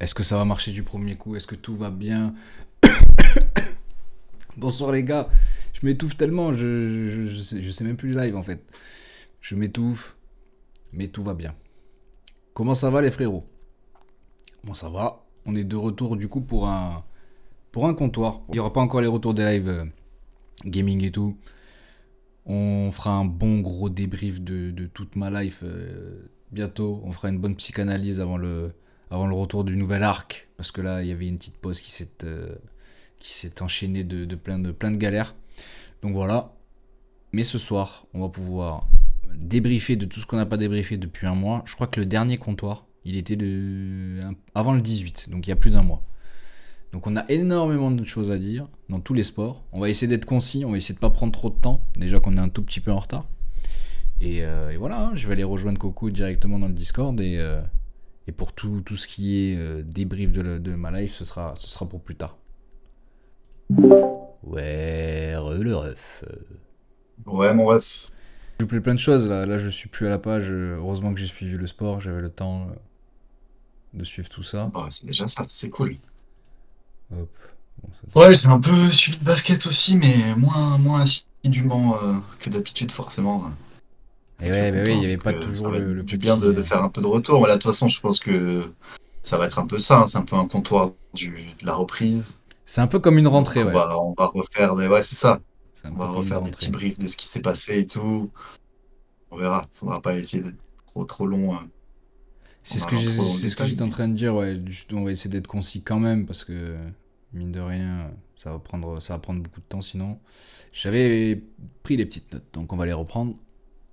Est-ce que ça va marcher du premier coup? Est-ce que tout va bien? Bonsoir les gars. Je m'étouffe tellement, je sais même plus le live en fait. Je m'étouffe, mais tout va bien. Comment ça va les frérots? Bon ça va. On est de retour du coup pour un comptoir. Il n'y aura pas encore les retours des lives gaming et tout. On fera un bon gros débrief de toute ma life bientôt. On fera une bonne psychanalyse avant le retour du nouvel arc. Parce que là, il y avait une petite pause qui s'est enchaînée de plein de galères. Donc voilà. Mais ce soir, on va pouvoir débriefer de tout ce qu'on n'a pas débriefé depuis un mois. Je crois que le dernier comptoir, il était avant le 18, donc il y a plus d'un mois. Donc on a énormément de choses à dire dans tous les sports. On va essayer d'être concis, on va essayer de pas prendre trop de temps. Déjà qu'on est un tout petit peu en retard. Et voilà, hein, je vais aller rejoindre Coco directement dans le Discord. Et pour tout ce qui est débrief de ma life, ce sera pour plus tard. Ouais, le ref. Ouais, mon ref. J'ai oublié plein de choses là, je suis plus à la page. Heureusement que j'ai suivi le sport, j'avais le temps de suivre tout ça. Bah, c'est déjà ça, c'est cool. Hop. Bon, Ouais, j'ai un peu suivi de basket aussi, mais moins assidûment que d'habitude, forcément, Et avec le ouais, bah oui, il comptoir. n'y avait Donc, pas ça toujours va être le du bien petit. de faire un peu de retour. Mais là, de toute façon, je pense que ça va être un peu ça, hein. C'est un peu un comptoir de la reprise. C'est un peu comme une Donc, rentrée, ouais. on va refaire des. Ouais, c'est ça. C'est un On peu va comme une refaire des rentrée. petits briefs de ce qui s'est passé et tout. On verra. Faudra pas essayer d'être trop long en allant trop dans le C'est ce que détail. j'étais en Mais... train de dire, ouais. On va essayer d'être concis quand même, parce que, mine de rien, ça va prendre beaucoup de temps sinon. J'avais pris les petites notes, donc on va les reprendre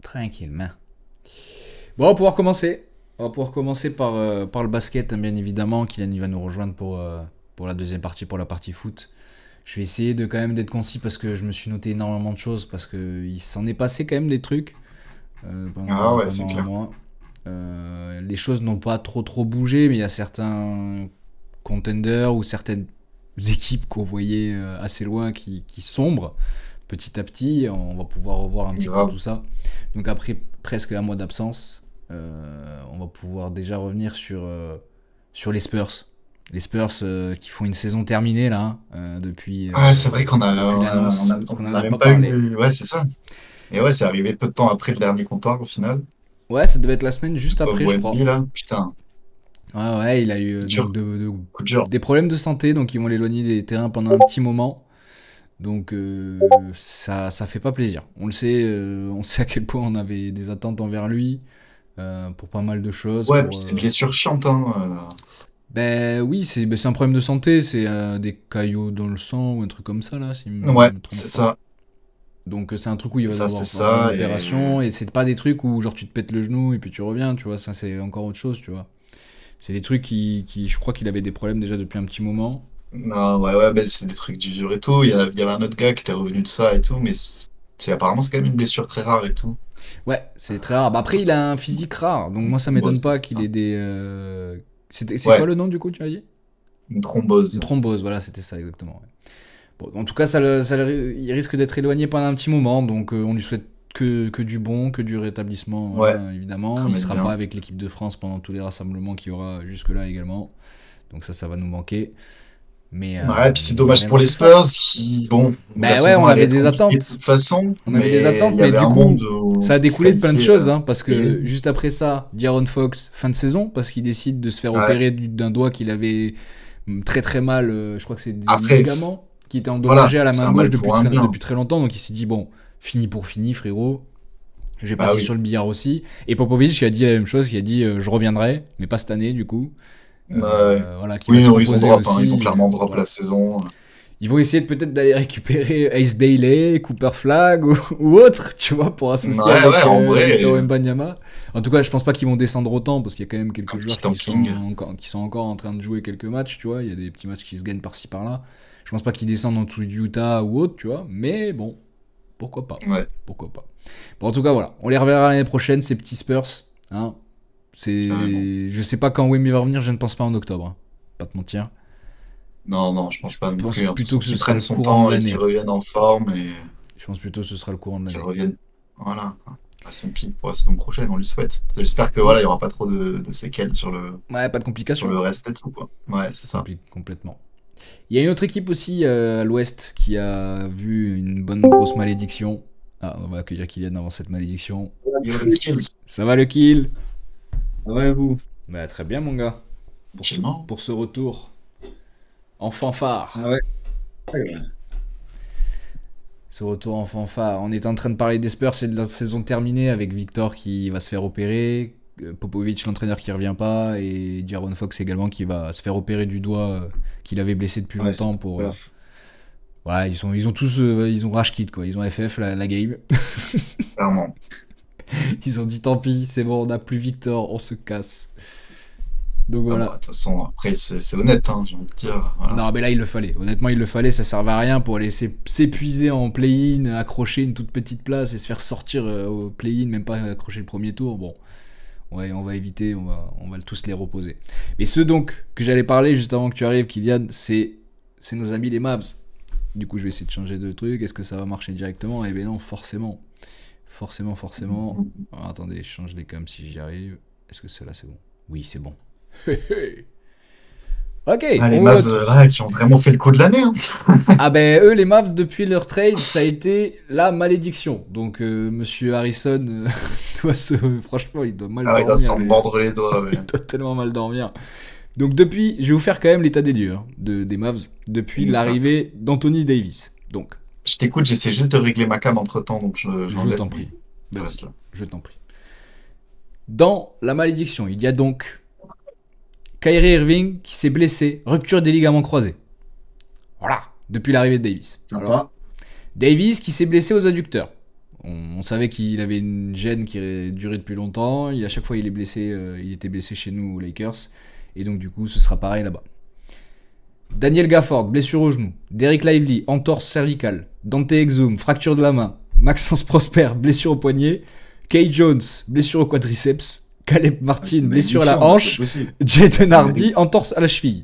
tranquillement. Bon, on va pouvoir commencer. On va pouvoir commencer par le basket, hein, bien évidemment. Kylian il va nous rejoindre pour la deuxième partie, pour la partie foot. Je vais essayer de quand même d'être concis parce que je me suis noté énormément de choses, parce qu'il s'en est passé quand même des trucs Ah ouais, c'est pendant un clair. mois. Les choses n'ont pas trop bougé, mais il y a certains contenders ou certaines équipes qu'on voyait assez loin qui sombrent petit à petit. On va pouvoir revoir un petit peu Grave. tout ça. Donc après presque un mois d'absence, on va pouvoir déjà revenir sur les Spurs. Les Spurs qui font une saison terminée là, Ouais, c'est vrai depuis l'annonce, parce qu'on on n'en a a même pas pas parlé. eu. Ouais, c'est ça. Et ouais, c'est arrivé peu de temps après le dernier comptoir au final. Ouais, ça devait être la semaine Le juste pauvre après, je crois. Wemby là, putain, Ouais, il a eu dur, coup dur. des problèmes de santé, donc ils vont l'éloigner des terrains pendant un petit moment. Donc ça fait pas plaisir. On sait à quel point on avait des attentes envers lui pour pas mal de choses. Ouais, puis c'est blessure chiante, hein. Ben oui, c'est un problème de santé, c'est des caillots dans le sang ou un truc comme ça là, si je Ouais, me trompe c'est pas. ça. Donc c'est un truc où il va C'est devoir avoir une ça. opération et c'est pas des trucs où genre tu te pètes le genou et puis tu reviens, tu vois, ça c'est encore autre chose, tu vois. C'est des trucs je crois qu'il avait des problèmes déjà depuis un petit moment. Non, ouais, bah, c'est des trucs durs et tout. Il y avait un autre gars qui était revenu de ça et tout, mais apparemment c'est quand même une blessure très rare et tout. Ouais, c'est très rare. Bah après il a un physique rare, donc moi ça Bon, m'étonne c'est pas qu'il ça. ait des... c'est quoi Ouais, le nom du coup tu as dit? une Une thrombose. thrombose, voilà c'était ça exactement. Ouais. Bon, en tout cas il risque d'être éloigné pendant un petit moment, donc on lui souhaite que du bon, que du rétablissement, Ouais, voilà, évidemment. très Il sera pas bien. avec l'équipe de France pendant tous les rassemblements qu'il y aura jusque-là également. Donc ça va nous manquer. Ouais, puis c'est Mais il n'y a dommage rien pour de les plus fort. Spurs qui, bon, où la Ben ouais, saison on allait avait être des compliquée de attentes. toute façon, On avait des mais il attentes, y mais avait du un coup, monde ça a qui se découlé de plein de qualifiait choses, hein, parce payé. que juste après ça, D'Aaron Fox, fin de saison, parce qu'il décide de se faire Ouais. opérer d'un doigt qu'il avait très mal, je crois que c'est des Après, ligaments, qui étaient voilà, endommagés à la c'est main un gauche mal pour un bien. depuis très longtemps, donc il s'est dit, bon, fini pour fini, frérot, je vais Bah passer sur oui. le billard aussi. Et Popovic qui a dit la même chose, qui a dit, je reviendrai, mais pas cette année, du coup. Ouais. Voilà, qui va Oui, se non, ils ont reposer drop, hein, ils ont aussi, clairement drop la voilà. saison. Ils vont essayer peut-être d'aller récupérer Ace Daily, Cooper Flag ou autre, tu vois, pour associer Ouais, avec en vrai, Victor Wembanyama. En tout cas, je pense pas qu'ils vont descendre autant parce qu'il y a quand même un quelques petit joueurs tanking. qui sont encore en train de jouer quelques matchs, tu vois. Il y a des petits matchs qui se gagnent par-ci par-là. Je pense pas qu'ils descendent en dessous du Utah ou autre, tu vois. Mais bon, pourquoi pas. Ouais, Pourquoi pas. Bon, en tout cas, voilà. On les reverra l'année prochaine, ces petits Spurs. Hein. carrément. Je sais pas quand Wemby va revenir, je ne pense pas en octobre. Hein. Pas te mentir. Non, je Je pense pas non pense plus, hein. De toute plutôt façon, que ce qu'il sera prenne le son courant de temps et qu'il l'année. revienne en forme et Je pense plutôt que ce sera le courant de qu'il l'année. revienne. Voilà. à son pic pour la saison prochaine, on lui souhaite. J'espère que voilà, il y aura pas trop de séquelles Ouais, pas de sur complications. le reste et tout, quoi. Ouais, c'est ça. Complètement. Il y a une autre équipe aussi à l'ouest qui a vu une bonne grosse malédiction. Ah, on va accueillir Kylian avant cette malédiction. Ça va le kill? Ah ouais, vous. Bah, très bien, mon gars. Tranquillement. Pour ce retour en fanfare. Ah ouais. Ouais. Ce retour en fanfare. On est en train de parler des Spurs, c'est de la saison terminée avec Victor qui va se faire opérer, Popovic, l'entraîneur qui revient pas, et Jaron Fox également qui va se faire opérer du doigt qu'il avait blessé depuis Ouais, longtemps c'est pour. pas- Ouais, ils ont tous, ils ont rage quit quoi, ils ont FF la game. Clairement. Ils ont dit tant pis, c'est bon, on n'a plus Victor, on se casse. Donc Ah, voilà. bah, de toute façon, après, c'est honnête, hein, j'ai envie de dire. Voilà. Non, mais là, il le fallait. Honnêtement, il le fallait. Ça servait à rien pour laisser s'épuiser en play-in, accrocher une toute petite place et se faire sortir au play-in, même pas accrocher le premier tour. Bon, ouais, on va éviter, on va tous les reposer. Mais ceux donc que j'allais parler juste avant que tu arrives, Kylian, c'est nos amis les Mavs. Du coup, je vais essayer de changer de truc. Est-ce que ça va marcher directement? Eh bien non, forcément. Forcément. Alors, attendez, je change les cams si j'y arrive. Est-ce que c'est là, c'est bon? Oui, c'est bon. Ok, Ah, les on Mavs va- là, qui ont vraiment fait le coup de l'année. Hein. Ah ben eux les Mavs depuis leur trade ça a été la malédiction. Donc Monsieur Harrison franchement il doit mal Ah, il doit dormir. s'en lui. mordre les doigts. Ouais. Il doit tellement mal dormir. Donc depuis, je vais vous faire quand même l'état des lieux des Mavs depuis Oui, ça. l'arrivée d'Anthony Davis. Donc Je t'écoute, j'essaie juste de régler ma cam entre temps, donc je j'enlève. t'en prie. Je Vas-y, reste là. je t'en prie. Dans la malédiction, il y a donc Kyrie Irving qui s'est blessé, rupture des ligaments croisés. Voilà, depuis l'arrivée de Davis. Sympa. Alors, Davis qui s'est blessé aux adducteurs. On savait qu'il avait une gêne qui avait duré depuis longtemps. À chaque fois, il était blessé chez nous aux Lakers. Et donc, du coup, ce sera pareil là-bas. Daniel Gafford, blessure au genou. Derek Lively, entorse cervicale. Dante Exum, fracture de la main. Maxence Prosper, blessure au poignet. Kay Jones, blessure au quadriceps. Caleb Martin, blessure à la hanche. Jaden Hardy, entorse à la cheville.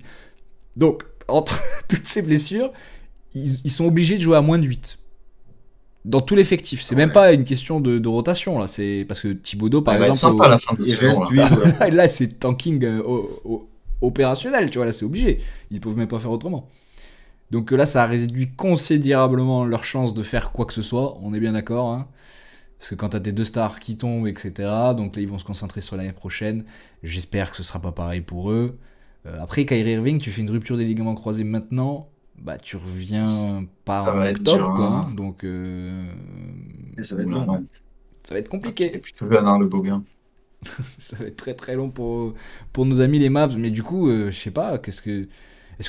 Donc, entre toutes ces blessures, ils sont obligés de jouer à moins de 8. Dans tout l'effectif. C'est même pas une question de rotation, là. C'est parce que Thibodeau, par Il va être exemple. sympa à la fin de Il saison. reste Là. 8. Ouais. Là, c'est tanking opérationnel, tu vois. Là, c'est obligé. Ils peuvent même pas faire autrement. Donc là, ça a réduit considérablement leur chance de faire quoi que ce soit. On est bien d'accord, hein. Parce que quand t'as tes deux stars qui tombent, etc., donc là, ils vont se concentrer sur l'année prochaine. J'espère que ce sera pas pareil pour eux. Après, Kyrie Irving, tu fais une rupture des ligaments croisés maintenant, bah tu reviens pas Ça en va être octobre, dur, quoi. hein. Hein. Donc, Et ça va être Oula, long. non. ça va être Et compliqué. puis tout jeune, hein, le beau gars. Ça va être très très long pour nos amis les Mavs. Mais du coup, je sais pas, est-ce que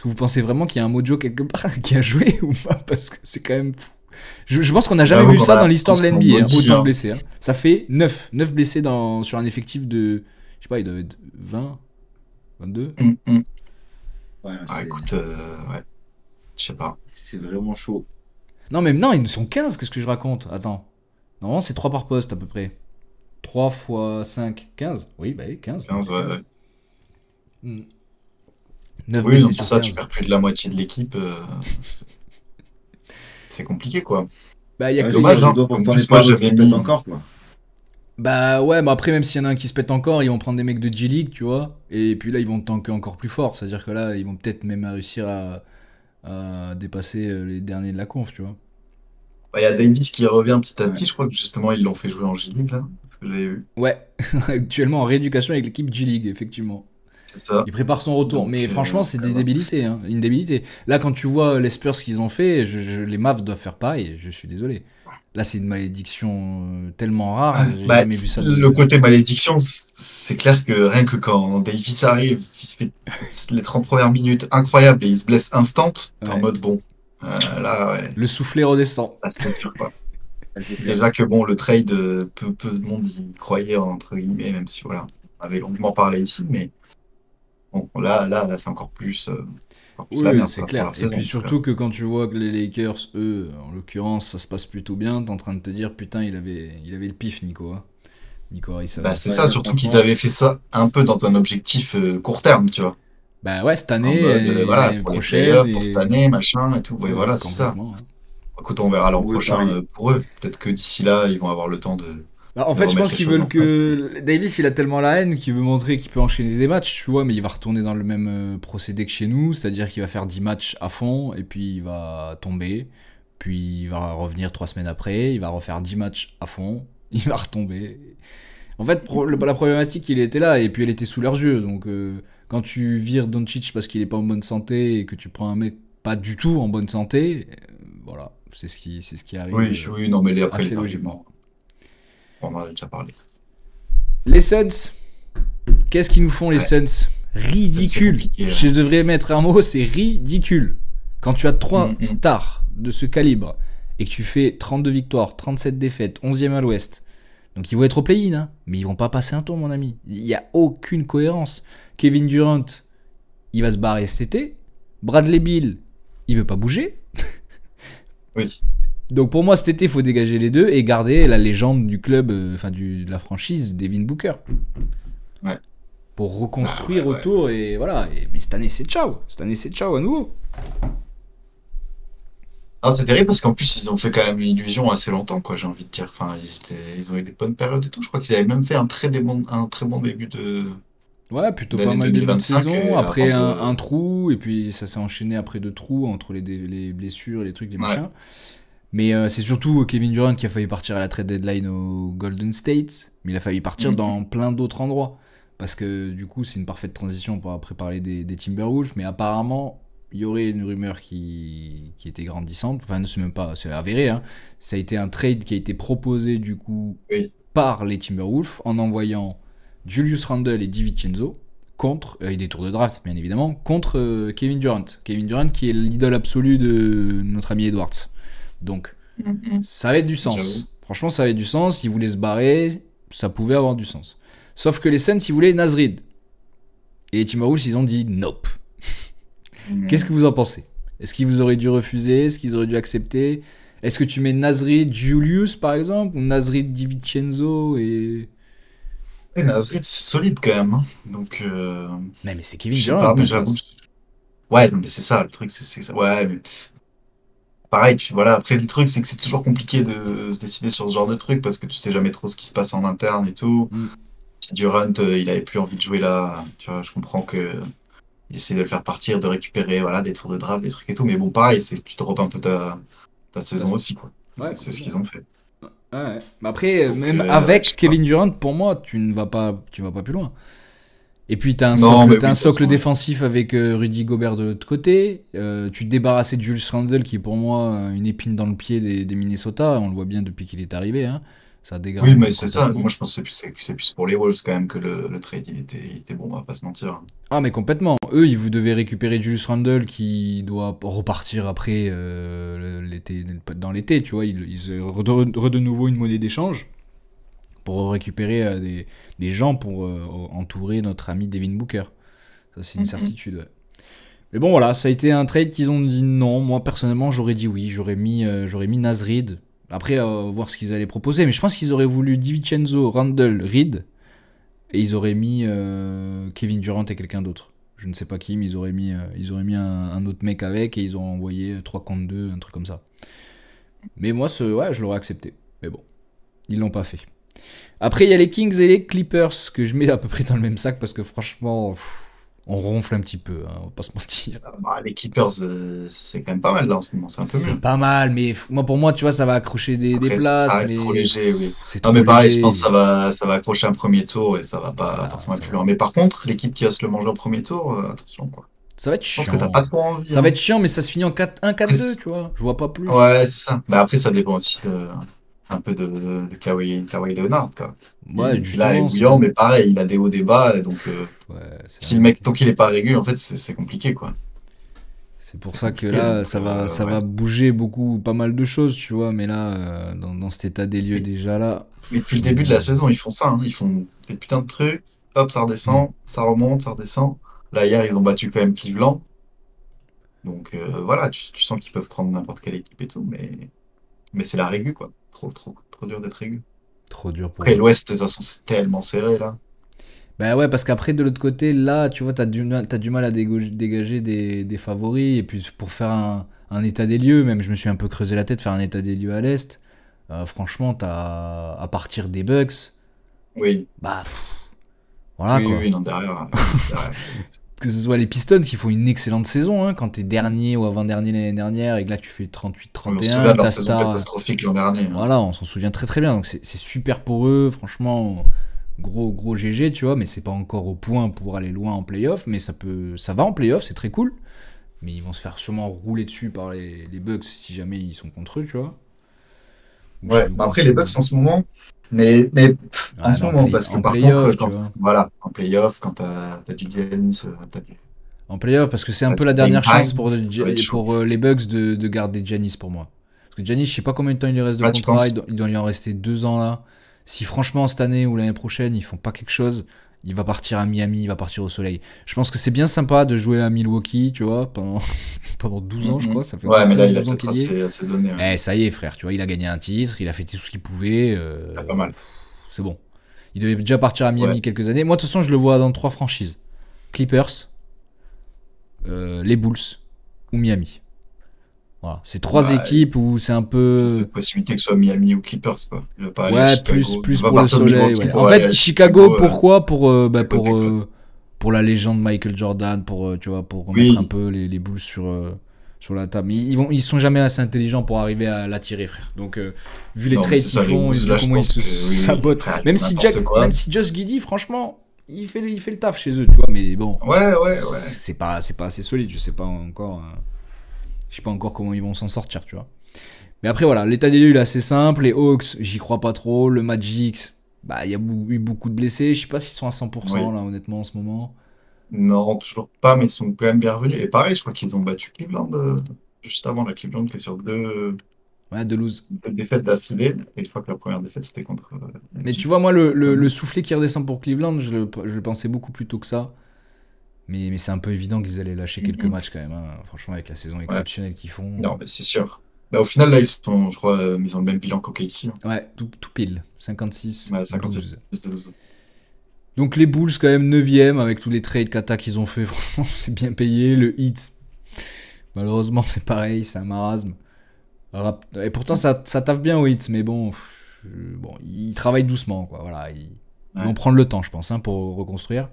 vous pensez vraiment qu'il y a un mojo quelque part qui a joué ou pas? Parce que c'est quand même fou. Je pense qu'on n'a jamais J'avoue vu qu'on ça a dans l'histoire de constamment l'NBA, hein, maudit, autant de hein. blessés. Hein. Ça fait 9 blessés sur un effectif de, je sais pas, il doit être 20, 22. Ouais, Ah, c'est- écoute, ouais. Je sais pas. c'est vraiment chaud. Non, mais non, ils sont 15, qu'est-ce que je raconte? Attends. Normalement, c'est 3 par poste à peu près. 3 fois 5, 15. Oui, bah oui, 15. 15, ouais. 9 Oui, blessés donc sur ça, 15. tu perds plus de la moitié de l'équipe. C'est compliqué, quoi. Bah, il y a Ouais, que dommage, je hein, dois parce qu'en pourtant plus, les moi, pas j'avais peut-être mis- encore, quoi. Bah ouais, mais après, même s'il y en a un qui se pète encore, ils vont prendre des mecs de G-League, tu vois. Et puis là, ils vont tanker encore plus fort. C'est-à-dire que là, ils vont peut-être même réussir à dépasser les derniers de la conf, tu vois. Bah, il y a Davis qui revient petit à petit. Ouais. Je crois que justement, ils l'ont fait jouer en G-League, là. Ce que j'avais vu. Ouais, actuellement en rééducation avec l'équipe G-League, effectivement. C'est ça. Il prépare son retour. Donc, Mais franchement, c'est ça des va. débilités, hein. Une débilité. Là, quand tu vois les Spurs qu'ils ont fait, les Mavs doivent faire pareil. Je suis désolé. Là, c'est une malédiction tellement rare. J'ai Bah, jamais vu ça. le côté malédiction, c'est clair que rien que quand Davis arrive, il se fait les 30 premières minutes incroyables et il se blesse instant, t'es en Ouais. mode bon. Là, ouais, Le soufflet redescend. là, c'est dur, quoi. Ouais, c'est clair. Déjà que bon, le trade, peu de monde y croyait, entre guillemets, même si voilà, on avait longuement parlé ici, mais bon, là c'est encore plus Oui, la merde, c'est quoi, clair. pour la Et saison, puis en tout surtout que quand tu vois que les Lakers, eux, en l'occurrence, ça se passe plutôt bien, t'es en train de te dire, putain, il avait le pif, Nico. Hein. Nico Harrison. cas. Bah, c'est Ouais, ça, surtout qu'ils franchement. avaient fait ça un peu dans un objectif court terme, tu vois. Bah ouais, cette En année, mode, et voilà, l'année pour les prochaine. playoffs, pour cette année, machin et tout. Ouais, Ouais, voilà, c'est ça. complètement, hein. Écoute, on verra l'an Oui, prochain pareil. pour eux. Peut-être que d'ici là, ils vont avoir le temps de En fait, je pense qu'ils veulent que Davis, il a tellement la haine qu'il veut montrer qu'il peut enchaîner des matchs, tu vois, mais il va retourner dans le même procédé que chez nous, c'est-à-dire qu'il va faire 10 matchs à fond et puis il va tomber, puis il va revenir 3 semaines après, il va refaire 10 matchs à fond, il va retomber. En fait, la problématique, il était là et puis elle était sous leurs yeux, donc quand tu vires Doncic parce qu'il est pas en bonne santé et que tu prends un mec pas du tout en bonne santé, voilà, c'est ce qui arrive. Oui, non, mais après assez les logiquement. arguments, on en a déjà parlé. Les Suns, qu'est-ce qu'ils nous font les Suns? Ridicule. Je devrais mettre un mot, c'est ridicule. Quand tu as 3 stars de ce calibre et que tu fais 32 victoires, 37 défaites, 11e à l'ouest, donc ils vont être au play-in, hein, mais ils vont pas passer un tour, mon ami. Il n'y a aucune cohérence. Kevin Durant, il va se barrer cet été. Bradley Beal, il veut pas bouger. Oui. Donc pour moi, cet été, il faut dégager les deux et garder la légende du club, de la franchise, Devin Booker. Ouais. Pour reconstruire autour et voilà. Mais cette année, c'est ciao. Cette année, c'est ciao à nouveau. Ah, c'est terrible parce qu'en plus, ils ont fait quand même une illusion assez longtemps, quoi, j'ai envie de dire. Enfin, ils ont eu des bonnes périodes et tout. Je crois qu'ils avaient même fait un très bon début de. Ouais, plutôt d'année pas mal début de 2025 saison. Après avant de- un trou, et puis ça s'est enchaîné après 2 trous entre les blessures, les trucs, les machins. Mais c'est surtout Kevin Durant qui a failli partir à la trade deadline au Golden State, mais il a failli partir dans plein d'autres endroits. Parce que du coup, c'est une parfaite transition pour après parler des Timberwolves. Mais apparemment, il y aurait une rumeur qui était grandissante. Enfin, c'est même pas, c'est avéré. Hein. Ça a été un trade qui a été proposé du coup par les Timberwolves en envoyant Julius Randle et DiVincenzo contre, et des tours de draft bien évidemment, contre Kevin Durant. Kevin Durant qui est l'idole absolue de notre ami Edwards. Donc, ça avait du sens. J'avoue. Franchement, ça avait du sens. Ils voulaient se barrer, ça pouvait avoir du sens. Sauf que les Suns, ils voulaient Naz Reid. Et les Timberwolves, ils ont dit nope. Qu'est-ce que vous en pensez? Est-ce qu'ils vous auraient dû refuser? Est-ce qu'ils auraient dû accepter? Est-ce que tu mets Naz Reid Julius, par exemple? Ou Naz Reid DiVincenzo et... Ouais, Nasrid, c'est solide quand même, hein. Donc, Mais c'est Kevin je sais Durant. pas, mais j'avoue. Ouais, non, mais c'est ça, le truc, c'est ça. Ouais, mais pareil, voilà. Après, le truc, c'est que c'est toujours compliqué de se décider sur ce genre de truc parce que tu sais jamais trop ce qui se passe en interne et tout. Si Durant, il avait plus envie de jouer là, tu vois, je comprends que il essaie de le faire partir, de récupérer, voilà, des tours de draft, des trucs et tout. Mais bon, pareil, tu drops un peu ta saison aussi, quoi. Ouais, C'est ce qu'ils ont fait. Ouais. Mais après, Donc, même je avec sais Kevin Durant, pour moi, tu vas pas plus loin. Et puis t'as un Non, socle, mais t'as oui, un ça, socle c'est vrai. défensif avec Rudy Gobert de l'autre côté. Tu te débarrassais de Julius Randle qui est pour moi une épine dans le pied des Minnesota. On le voit bien depuis qu'il est arrivé. Hein. Ça dégrade Oui, mais c'est ça. complètement. Moi, je pense que c'est plus pour les Wolves quand même que le trade, il était bon, on va pas se mentir. Ah mais complètement. Eux, ils vous devaient récupérer Julius Randle qui doit repartir après dans l'été. Tu vois, ils redonnent de nouveau une monnaie d'échange pour récupérer des gens pour entourer notre ami Devin Booker. Ça, c'est une certitude. Ouais. Mais bon, voilà, ça a été un trade qu'ils ont dit non. Moi, personnellement, j'aurais dit oui. J'aurais mis Naz Reid. Après, voir ce qu'ils allaient proposer. Mais je pense qu'ils auraient voulu DiVincenzo, Randle, Reid. Et ils auraient mis Kevin Durant et quelqu'un d'autre. Je ne sais pas qui, mais ils auraient mis un autre mec avec et ils ont envoyé 3 contre 2, un truc comme ça. Mais moi, je l'aurais accepté. Mais bon, ils l'ont pas fait. Après, il y a les Kings et les Clippers que je mets à peu près dans le même sac parce que franchement, on ronfle un petit peu, hein, on va pas se mentir. Bah, les Clippers, c'est quand même pas mal là en ce moment, c'est un peu C'est mieux. pas mal, mais pour moi, tu vois, ça va accrocher des Après, places. ça reste mais trop léger, oui. C'est Non, trop mais pareil, léger. je pense que ça va accrocher un premier tour et ça va pas Voilà, forcément ça être plus va. loin. Mais par contre, l'équipe qui va se le manger au premier tour, attention quoi. Ça va être Je pense que t'as chiant. pas trop envie. Ça Hein. va être chiant, mais ça se finit en 1-4-2, Après, tu vois. Je vois pas plus. ouais, c'est ça. Bah après, ça dépend aussi un peu de Kawhi Leonard, quoi. Ouais, Là, il est justement. bouillant, mais pareil, il a des hauts, des bas, et donc Ouais, si le mec, tant qu'il est pas régulier, en fait, c'est compliqué, quoi. c'est pour C'est ça que compliqué, là, donc, ça ouais. va bouger pas mal de choses, tu vois. Mais là, dans cet état des lieux Oui. déjà là. Mais depuis le début de la saison, ils font ça, hein. Ils font des putains de trucs, hop, ça redescend, ça remonte, ça redescend. Là, hier, ils ont battu quand même Cleveland. Donc voilà, tu sens qu'ils peuvent prendre n'importe quelle équipe et tout, mais c'est la régu, quoi. Trop dur d'être régu. Trop dur pour Après, eux. l'Ouest, de toute façon, c'est tellement serré, là. Bah ouais, parce qu'après, de l'autre côté, là, tu vois, t'as du mal à dégager des favoris. Et puis, pour faire un état des lieux, même, je me suis un peu creusé la tête, faire un état des lieux à l'Est. Franchement, à partir des Bucks, Oui. bah, voilà Oui, quoi. oui, non, derrière. Que ce soit les Pistons qui font une excellente saison, hein, quand t'es dernier ou avant-dernier l'année dernière et que là tu fais On se 38-31, souvient de leur ta saison star. catastrophique l'an dernier. Hein. Voilà, on s'en souvient très très bien. Donc c'est super pour eux, franchement, gros GG, tu vois, mais c'est pas encore au point pour aller loin en playoff, mais ça va en playoff, c'est très cool. Mais ils vont se faire sûrement rouler dessus par les Bucks si jamais ils sont contre eux, tu vois. Ouais, bah après les Bucks en ce moment, mais en ce moment, parce que en par contre, playoff, tu quand, vois. voilà, en playoff, quand t'as du Giannis, En playoff, parce que c'est un t'as peu du la dernière Dame chance Time, ça va être chaud. pour les Bucks de garder Giannis pour moi. Parce que Giannis, je sais pas combien de temps il lui reste de Ah, tu contrat, penses? il doit lui en rester 2 ans là. Si franchement cette année ou l'année prochaine ils font pas quelque chose, il va partir à Miami, il va partir au soleil. Je pense que c'est bien sympa de jouer à Milwaukee, tu vois, pendant 12 ans je crois, ça fait Ouais, mais là, il a 11-12 ans peut-être qu'il y est. assez donné. Ouais. Ça y est frère, tu vois, il a gagné un titre, il a fait tout ce qu'il pouvait, Ah, pas mal. c'est bon. Il devait déjà partir à Miami Ouais. quelques années. Moi de toute façon je le vois dans 3 franchises. Clippers, les Bulls ou Miami. Voilà, c'est 3 Bah, équipes où c'est un il y a peu possibilité que ce soit Miami ou Clippers, quoi. Il va pas aller à ouais, Chicago. plus Il va pour le partir de soleil, Milwaukee ouais. pour En aller fait, à Chicago, Chicago, pourquoi à côté, quoi. pour la légende Michael Jordan, tu vois, pour remettre un Oui, peu les Bulls sur la table. Ils sont jamais assez intelligents pour arriver à l'attirer, frère. Donc, vu les non, mais trades c'est qu'ils ça, les font et Bulls, vu là, je comment ils pense se que oui, sabotent, frère, ils font n'importe quoi. même si Josh Giddey, franchement, il fait le taf chez eux, tu vois. Mais bon, Ouais. c'est pas assez solide. Je sais pas encore, je sais pas encore comment ils vont s'en sortir, tu vois. Mais après, voilà, l'état des lieux, il est assez simple. Les Hawks, j'y crois pas trop. Le Magic, bah, il y a eu beaucoup de blessés. Je sais pas s'ils sont à 100% Oui. là, honnêtement, en ce moment. Non, toujours pas, mais ils sont quand même bien revenus. Et pareil, je crois qu'ils ont battu Cleveland juste avant la Cleveland qui est sur Ouais, de lose. 2 défaites d'affilée. Et je crois que la première défaite, c'était contre les Mais tu Knicks, vois, moi, si je dis pas de le conneries. soufflet qui redescend pour Cleveland, je le pensais beaucoup plus tôt que ça. Mais c'est un peu évident qu'ils allaient lâcher quelques Mhm. matchs quand même, hein. Franchement, avec la saison Ouais, exceptionnelle qu'ils font. non, mais c'est sûr. Bah, au final, là, ils sont, je crois, ils ont le même bilan qu'OKC. Hein. Ouais, tout pile. 56, Ouais, 57 12. 12. Donc les Bulls, quand même, 9ème avec tous les trades kata qu'ils ont fait. Franchement, c'est bien payé. Le Heat, malheureusement, c'est pareil, c'est un marasme. Et pourtant, ça taffe bien au Hits, mais bon, bon, ils travaillent doucement, quoi. Voilà, ils vont Ouais, prendre le temps, je pense, hein, pour reconstruire.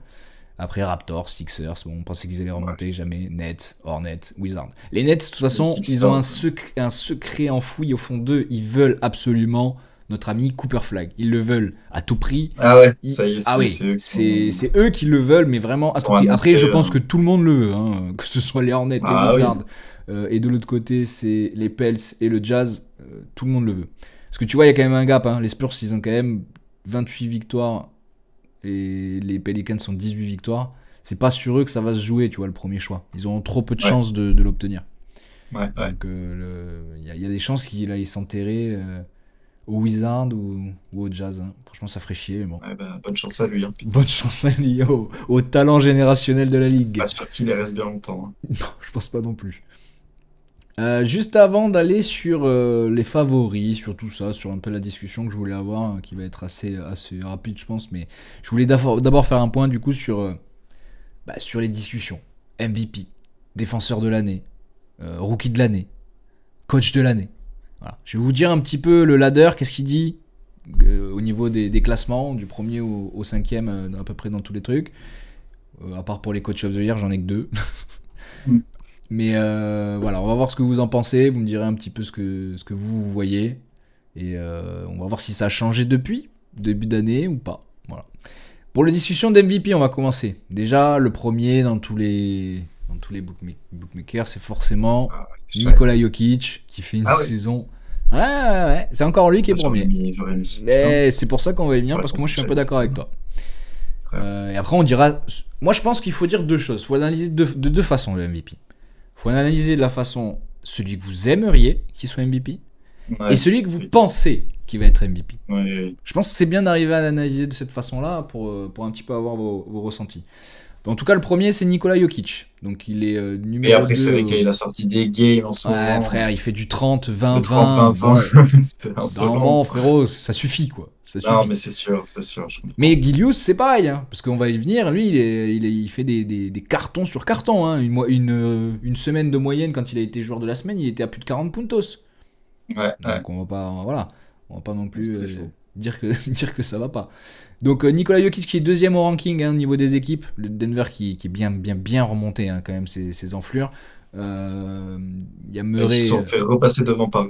Après, Raptors, Sixers, bon, on pensait qu'ils allaient ouais. remonter, jamais. Nets, Hornets, Wizards. Les Nets, de toute Les façon, ils ont Sixers. un secret enfoui au fond d'eux. Ils veulent absolument notre ami Cooper Flag. Ils le veulent à tout prix. Ah ouais, ça y est, Ah oui, c'est eux c'est eux qui le veulent, mais vraiment à qui tout sont prix. Après, annoncés. je pense que tout le monde le veut, hein, que ce soit les Hornets, les Ah oui. Wizards, et de l'autre côté, c'est les Pels et le Jazz, tout le monde le veut. Parce que tu vois, il y a quand même un gap, hein. Les Spurs, ils ont quand même 28 victoires, et les Pelicans sont 18 victoires. C'est pas sur eux que ça va se jouer, tu vois, le premier choix. Ils ont trop peu de Ouais, chances de l'obtenir. ouais. Donc, il y a des chances qu'il aille s'enterrer au Wizard ou au Jazz, hein. Franchement, ça ferait chier, mais bon. Ouais, bah, bonne chance à lui, hein, putain. Bonne chance à lui, au talent générationnel de la ligue. Pas sûr qu'il y reste bien longtemps. Hein. Non, je pense pas non plus. Juste avant d'aller sur les favoris, sur tout ça, sur un peu la discussion que je voulais avoir, hein, qui va être assez rapide, je pense, mais je voulais d'abord faire un point du coup sur les discussions. MVP, défenseur de l'année, rookie de l'année, coach de l'année. Voilà. Je vais vous dire un petit peu le ladder, qu'est-ce qu'il dit au niveau des classements, du premier au cinquième, à peu près dans tous les trucs. À part pour les coach of the year, j'en ai que 2. Mm. Mais voilà, on va voir ce que vous en pensez. Vous me direz un petit peu ce que vous voyez. Et on va voir si ça a changé depuis début d'année ou pas. Voilà. Pour la discussion d'MVP, on va commencer. Déjà, le premier dans tous les bookmakers, c'est forcément Ah, ouais, Nikola Jokic qui fait une ah ouais. saison. Ouais. C'est encore lui qui est Ah, j'aurais premier. mis, j'aurais mis. Putain. Mais c'est pour ça qu'on va y venir, Ouais, parce que parce moi que je suis un peu j'avais d'accord fait. avec toi. Ouais. Et après on dira. Moi je pense qu'il faut dire deux choses. Il faut analyser de deux façons le MVP. Il faut analyser de la façon celui que vous aimeriez qu'il soit MVP Ouais, et celui que vous c'est- pensez qu'il va être MVP. ouais. Je pense que c'est bien d'arriver à l'analyser de cette façon-là pour un petit peu avoir vos ressentis. En tout cas, le premier c'est Nikola Jokic. Donc il est Et numéro après, 2. c'est vrai qu'il a sorti des games en ce Ouais, moment. frère, il fait du 30, 20, Le 30, 20. 20, Bon, 20. C'est d'un insolent. moment, frérot, ça suffit quoi. Ça Non, suffit. mais c'est sûr, je comprends. Mais Gilius, c'est pareil, hein, parce qu'on va y venir. Lui, il fait des cartons sur cartons. Hein. Une semaine de moyenne, quand il a été joueur de la semaine, il était à plus de 40 puntos. Ouais. Donc on va pas. Voilà. On va pas non plus C'est très chaud. dire que ça va pas. Donc Nikola Jokic qui est deuxième au ranking au niveau des équipes. Le Denver qui est bien remonté quand même ses enflures. Il y a Ils Murray. se sont fait repasser devant par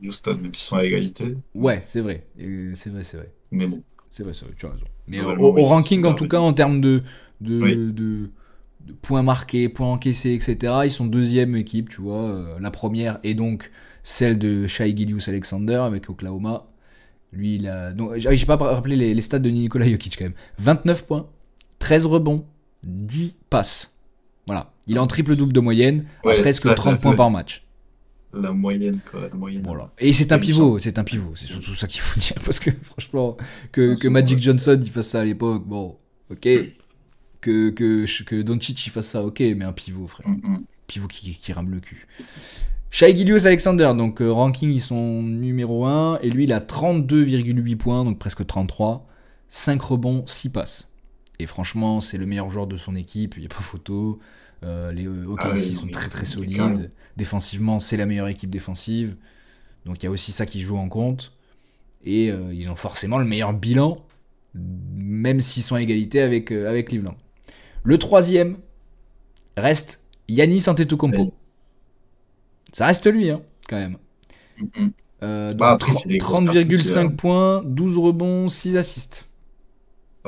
Houston, même s'ils sont à égalité. Ouais, c'est vrai. C'est vrai. Mais bon. C'est vrai, tu as raison. Mais Globalement, au oui, ranking, c'est en tout cas, en termes de Oui. points marqués, points encaissés, etc., ils sont deuxième équipe, tu vois. La première est donc celle de Shai Gilgeous-Alexander avec Oklahoma. Lui, il a. Donc, j'ai pas rappelé les stats de Nikola Jokic quand même. 29 points, 13 rebonds, 10 passes. Voilà. Il est en triple-double de moyenne, à Ouais, presque c'est ça, 30 points par match. La moyenne, quoi. La moyenne. Voilà. Et c'est un Il me pivot, semble. c'est surtout ça qu'il faut dire, parce que franchement, Ah, que souvent, Magic ouais, Johnson il fasse ça à l'époque, bon, ok. Que Doncic il fasse ça, ok, mais un pivot, frère. Pivot qui rame le cul. Shai Gilgeous-Alexander, donc ranking, ils sont numéro 1, et lui il a 32,8 points, donc presque 33, 5 rebonds, 6 passes. Et franchement, c'est le meilleur joueur de son équipe, il n'y a pas photo. Les OKC sont très solides. Défensivement, c'est la meilleure équipe défensive. Donc il y a aussi ça qui joue en compte. Et ils ont forcément le meilleur bilan, même s'ils sont à égalité avec Cleveland. Le troisième reste Giannis Antetokounmpo. Ça reste lui, hein, quand même. Donc Après, il fait des grosses pertes aussi, 30,5 points, 12 rebonds, 6 assists.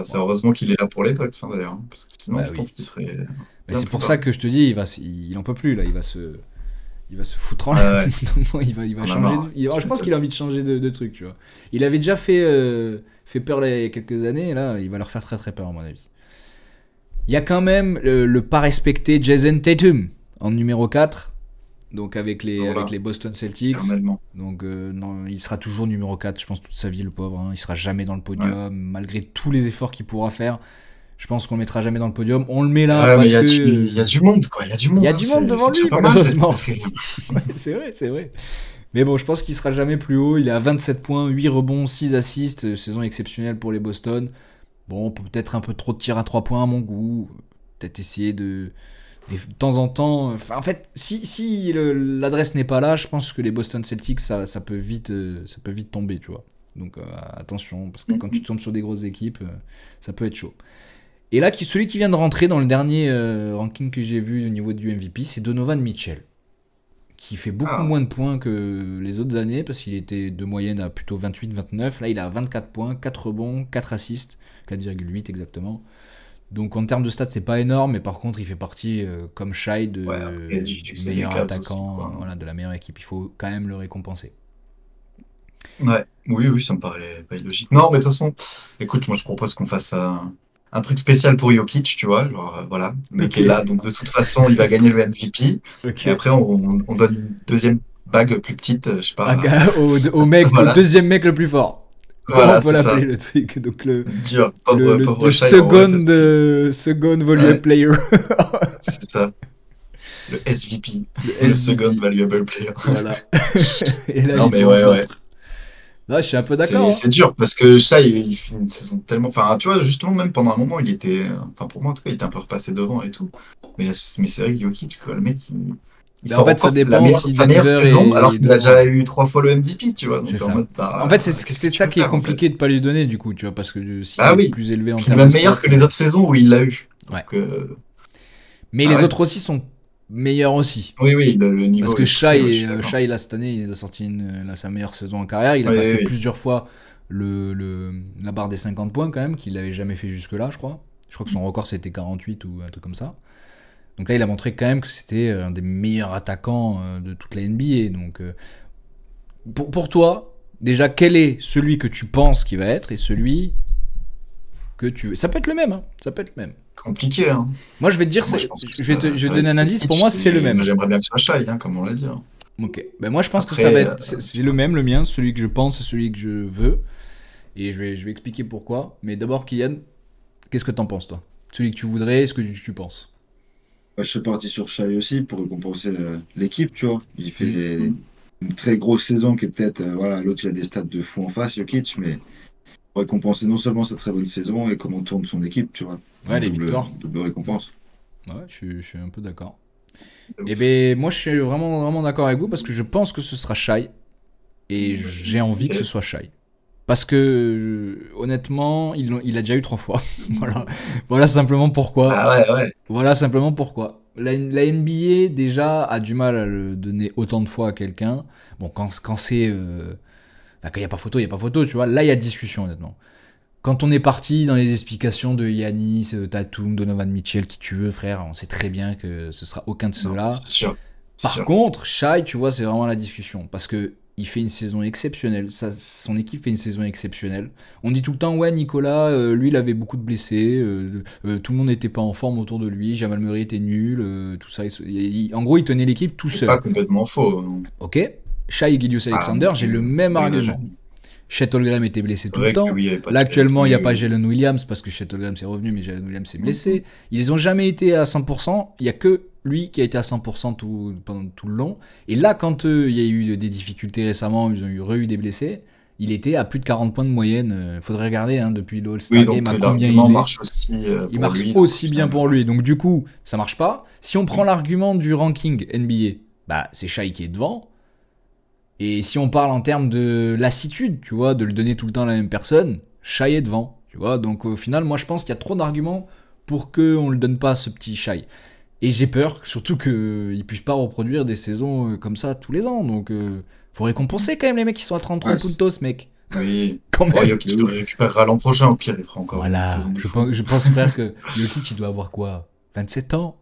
c'est heureusement qu'il est là pour les Bucks, hein, d'ailleurs. Parce que sinon, Bah je oui. pense qu'il serait. Mais bien c'est plus pour bas. ça que je te dis, il en peut plus là, il va se foutre en Ouais. il va On a changer. marre. Je pense qu'il a envie de changer de truc, tu vois. Il avait déjà fait peur là, il y a quelques années, et là, il va leur faire très peur, à mon avis. Il y a quand même le pas respecté Jason Tatum en numéro 4, donc avec les Boston Celtics. Éternellement. Donc non, il sera toujours numéro 4, je pense, toute sa vie, le pauvre. Hein. Il sera jamais dans le podium, malgré tous les efforts qu'il pourra faire. Je pense qu'on le mettra jamais dans le podium. On le met là parce mais que... il y a du monde, quoi. Il y a du monde. Il y a hein, du monde devant c'est lui, déjà pas mal. malheureusement. Ouais, c'est vrai. Mais bon, je pense qu'il sera jamais plus haut. Il est à 27 points, 8 rebonds, 6 assists. Saison exceptionnelle pour les Boston. Bon, peut-être un peu trop de tirs à 3 points à mon goût. Peut-être essayer de temps en temps... Enfin, en fait, si l'adresse n'est pas là, je pense que les Boston Celtics, ça peut vite tomber, tu vois. Donc attention, parce que quand tu tombes sur des grosses équipes, ça peut être chaud. Et là, celui qui vient de rentrer dans le dernier ranking que j'ai vu au niveau du MVP, c'est Donovan Mitchell, qui fait beaucoup moins de points que les autres années, parce qu'il était de moyenne à plutôt 28-29. Là, il a 24 points, 4 rebonds, 4 assists, 4,8 exactement. Donc en termes de stats, c'est pas énorme, mais par contre, il fait partie, comme Shai, du meilleur attaquant, voilà, de la meilleure équipe. Il faut quand même le récompenser. Ouais, oui, ça me paraît pas illogique. Non, mais de toute façon, écoute, moi je propose qu'on fasse un truc spécial pour Jokic, tu vois, genre voilà, le mec est là, donc de toute façon il va gagner le MVP. Et après on donne une deuxième bague plus petite, je sais pas. Au deuxième mec le plus fort. Voilà, on peut l'appeler le truc. Donc le second valuable player. C'est ça. Le SVP. Le second valuable player. Voilà. Et là, non mais ouais. Là, je suis un peu d'accord. C'est dur parce que Shai, il fait une saison tellement. Enfin, tu vois, justement, même pendant un moment, il était. Enfin, pour moi, en tout cas, il était un peu repassé devant et tout. Mais c'est vrai que Jokic, le mec, il sort en fait, ça dépend sa meilleure saison, alors qu'il a déjà eu 3 fois le MVP, tu vois. Donc, ça. En fait, c'est ça qui est compliqué de pas lui donner, du coup, tu vois, parce que s'il est plus élevé en termes de. Il est même meilleur que les autres saisons où il l'a eu. Ouais. Mais les autres aussi sont meilleur aussi. Oui, le niveau. Parce que Shai, là, cette année, il a sorti sa meilleure saison en carrière. Il a passé plusieurs fois la barre des 50 points, quand même, qu'il n'avait jamais fait jusque-là, je crois. Je crois que son record, c'était 48 ou un truc comme ça. Donc là, il a montré quand même que c'était un des meilleurs attaquants de toute la NBA. Donc, pour toi, déjà, quel est celui que tu penses qu'il va être et celui que tu veux? Ça peut être le même, hein. Ça peut être le même. Compliqué, hein. Moi, je vais te dire, je vais te donner un indice. Pour moi, c'est le même. J'aimerais bien que ce soit Shai, hein, comme on l'a dit. Hein. Ok. Ben moi, je pense que ça va être. C'est le même, le mien. Celui que je pense, c'est celui que je veux. Et je vais expliquer pourquoi. Mais d'abord, Kylian, qu'est-ce que t'en penses, toi? Celui que tu voudrais, est-ce que tu penses? Je suis parti sur Shai aussi pour récompenser l'équipe, tu vois. Il fait une très grosse saison qui est peut-être. Voilà, l'autre, il a des stats de fou en face, Jokic, mais pour récompenser non seulement sa très bonne saison et comment tourne son équipe, tu vois. Ouais, les victoires. Double récompense. Ouais, je suis un peu d'accord. Et ben moi, je suis vraiment d'accord avec vous parce que je pense que ce sera Shai. et j'ai envie que ce soit Shai. Parce que, honnêtement, il a déjà eu 3 fois. Voilà simplement pourquoi. Ah ouais. Voilà simplement pourquoi. La NBA, déjà, a du mal à le donner autant de fois à quelqu'un. Bon, quand c'est... quand il n'y a pas photo, il n'y a pas photo, tu vois. Là, il y a discussion, honnêtement. Quand on est parti dans les explications de Giannis, Tatum, Donovan Mitchell, qui tu veux, frère, on sait très bien que ce sera aucun de ceux-là. C'est sûr. Par contre, Shai, tu vois, c'est vraiment la discussion. Parce que il fait une saison exceptionnelle. Son équipe fait une saison exceptionnelle. On dit tout le temps, ouais, Nicolas, lui, il avait beaucoup de blessés. Tout le monde n'était pas en forme autour de lui. Jamal Murray était nul. Tout ça. En gros, il tenait l'équipe tout seul. C'est pas complètement faux. Ok. Shai Gilgeous-Alexander, j'ai le même argument. Chet Holmgren était blessé tout le temps. Là, actuellement, il n'y a pas Jalen Williams parce que Chet Holmgren s'est revenu, mais Jalen Williams s'est blessé. Ils n'ont jamais été à 100%. Il n'y a que lui qui a été à 100% pendant tout le long. Et là, quand il y a eu des difficultés récemment, ils ont eu des blessés, il était à plus de 40 points de moyenne. Il faudrait regarder depuis le All-Star Game à combien il marche aussi il marche aussi bien pour lui. Donc du coup, ça marche pas. Si on prend l'argument du ranking NBA, c'est Shai qui est devant. Et si on parle en termes de lassitude, tu vois, de le donner tout le temps à la même personne, Shai est devant, tu vois. Donc au final, moi je pense qu'il y a trop d'arguments pour qu'on ne le donne pas à ce petit Shai. Et j'ai peur, surtout qu'il ne puisse pas reproduire des saisons comme ça tous les ans. Donc faut récompenser quand même les mecs qui sont à 33 tout le temps, ce mec. Oui, quand même. Jokic le récupérera l'an prochain, au pire il fera encore une saison. Je pense frère que Jokic il doit avoir quoi, 27 ans.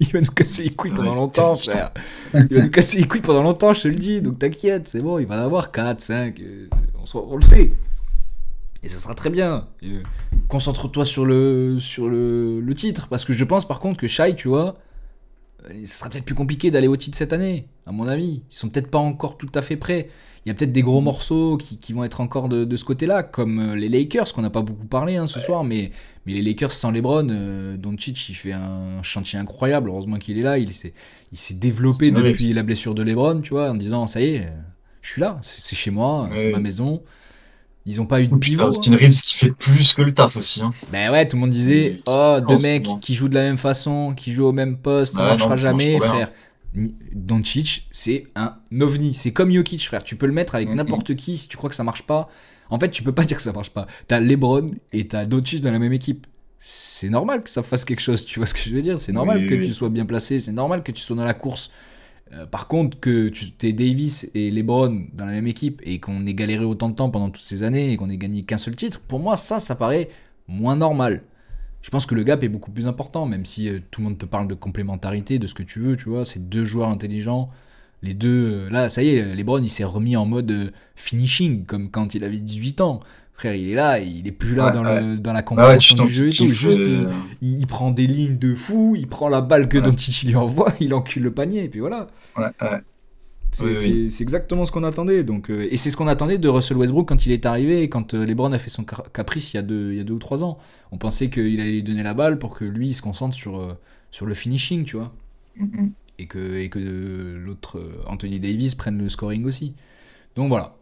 Il va nous casser les couilles pendant longtemps, frère. Il va nous casser les couilles pendant longtemps, je te le dis. Donc t'inquiète, c'est bon, il va en avoir 4, 5. On le sait. Et ça sera très bien. Concentre-toi sur le titre. Parce que je pense par contre que Shai, tu vois, ce sera peut-être plus compliqué d'aller au titre cette année, à mon avis. Ils sont peut-être pas encore tout à fait prêts. Il y a peut-être des gros morceaux qui vont être encore de ce côté-là, comme les Lakers, qu'on n'a pas beaucoup parlé ce soir, mais les Lakers sans LeBron, Doncic, il fait un chantier incroyable. Heureusement qu'il est là, il s'est développé depuis la blessure de LeBron, tu vois, en disant, ça y est, je suis là, c'est chez moi, c'est ma maison. Ils n'ont pas eu de pivot. Austin Reeves qui fait plus que le taf aussi. Ben ouais, tout le monde disait, deux mecs qui jouent de la même façon, qui jouent au même poste, ça marchera jamais, frère. Doncic, c'est un ovni. C'est comme Jokic, frère. Tu peux le mettre avec n'importe qui si tu crois que ça marche pas. En fait, tu peux pas dire que ça marche pas. T'as LeBron et t'as Doncic dans la même équipe. C'est normal que ça fasse quelque chose. Tu vois ce que je veux dire? C'est normal que tu sois bien placé. C'est normal que tu sois dans la course. Par contre, que tu aies Davis et LeBron dans la même équipe et qu'on ait galéré autant de temps pendant toutes ces années et qu'on ait gagné qu'un seul titre, pour moi, ça paraît moins normal. Je pense que le gap est beaucoup plus important, même si tout le monde te parle de complémentarité, de ce que tu veux, tu vois. C'est deux joueurs intelligents. Les deux, là, ça y est, LeBron, il s'est remis en mode finishing, comme quand il avait 18 ans. Frère, il est là, il est plus là dans la compréhension du jeu et tout. Juste, il prend des lignes de fou, il prend la balle que Doncic lui envoie, il encule le panier, et puis voilà. C'est exactement ce qu'on attendait. Donc, et c'est ce qu'on attendait de Russell Westbrook quand il est arrivé, quand LeBron a fait son caprice il y a 2 ou 3 ans. On pensait qu'il allait lui donner la balle pour que lui il se concentre sur le finishing, tu vois. Et que l'autre, Anthony Davis, prenne le scoring aussi. Donc voilà.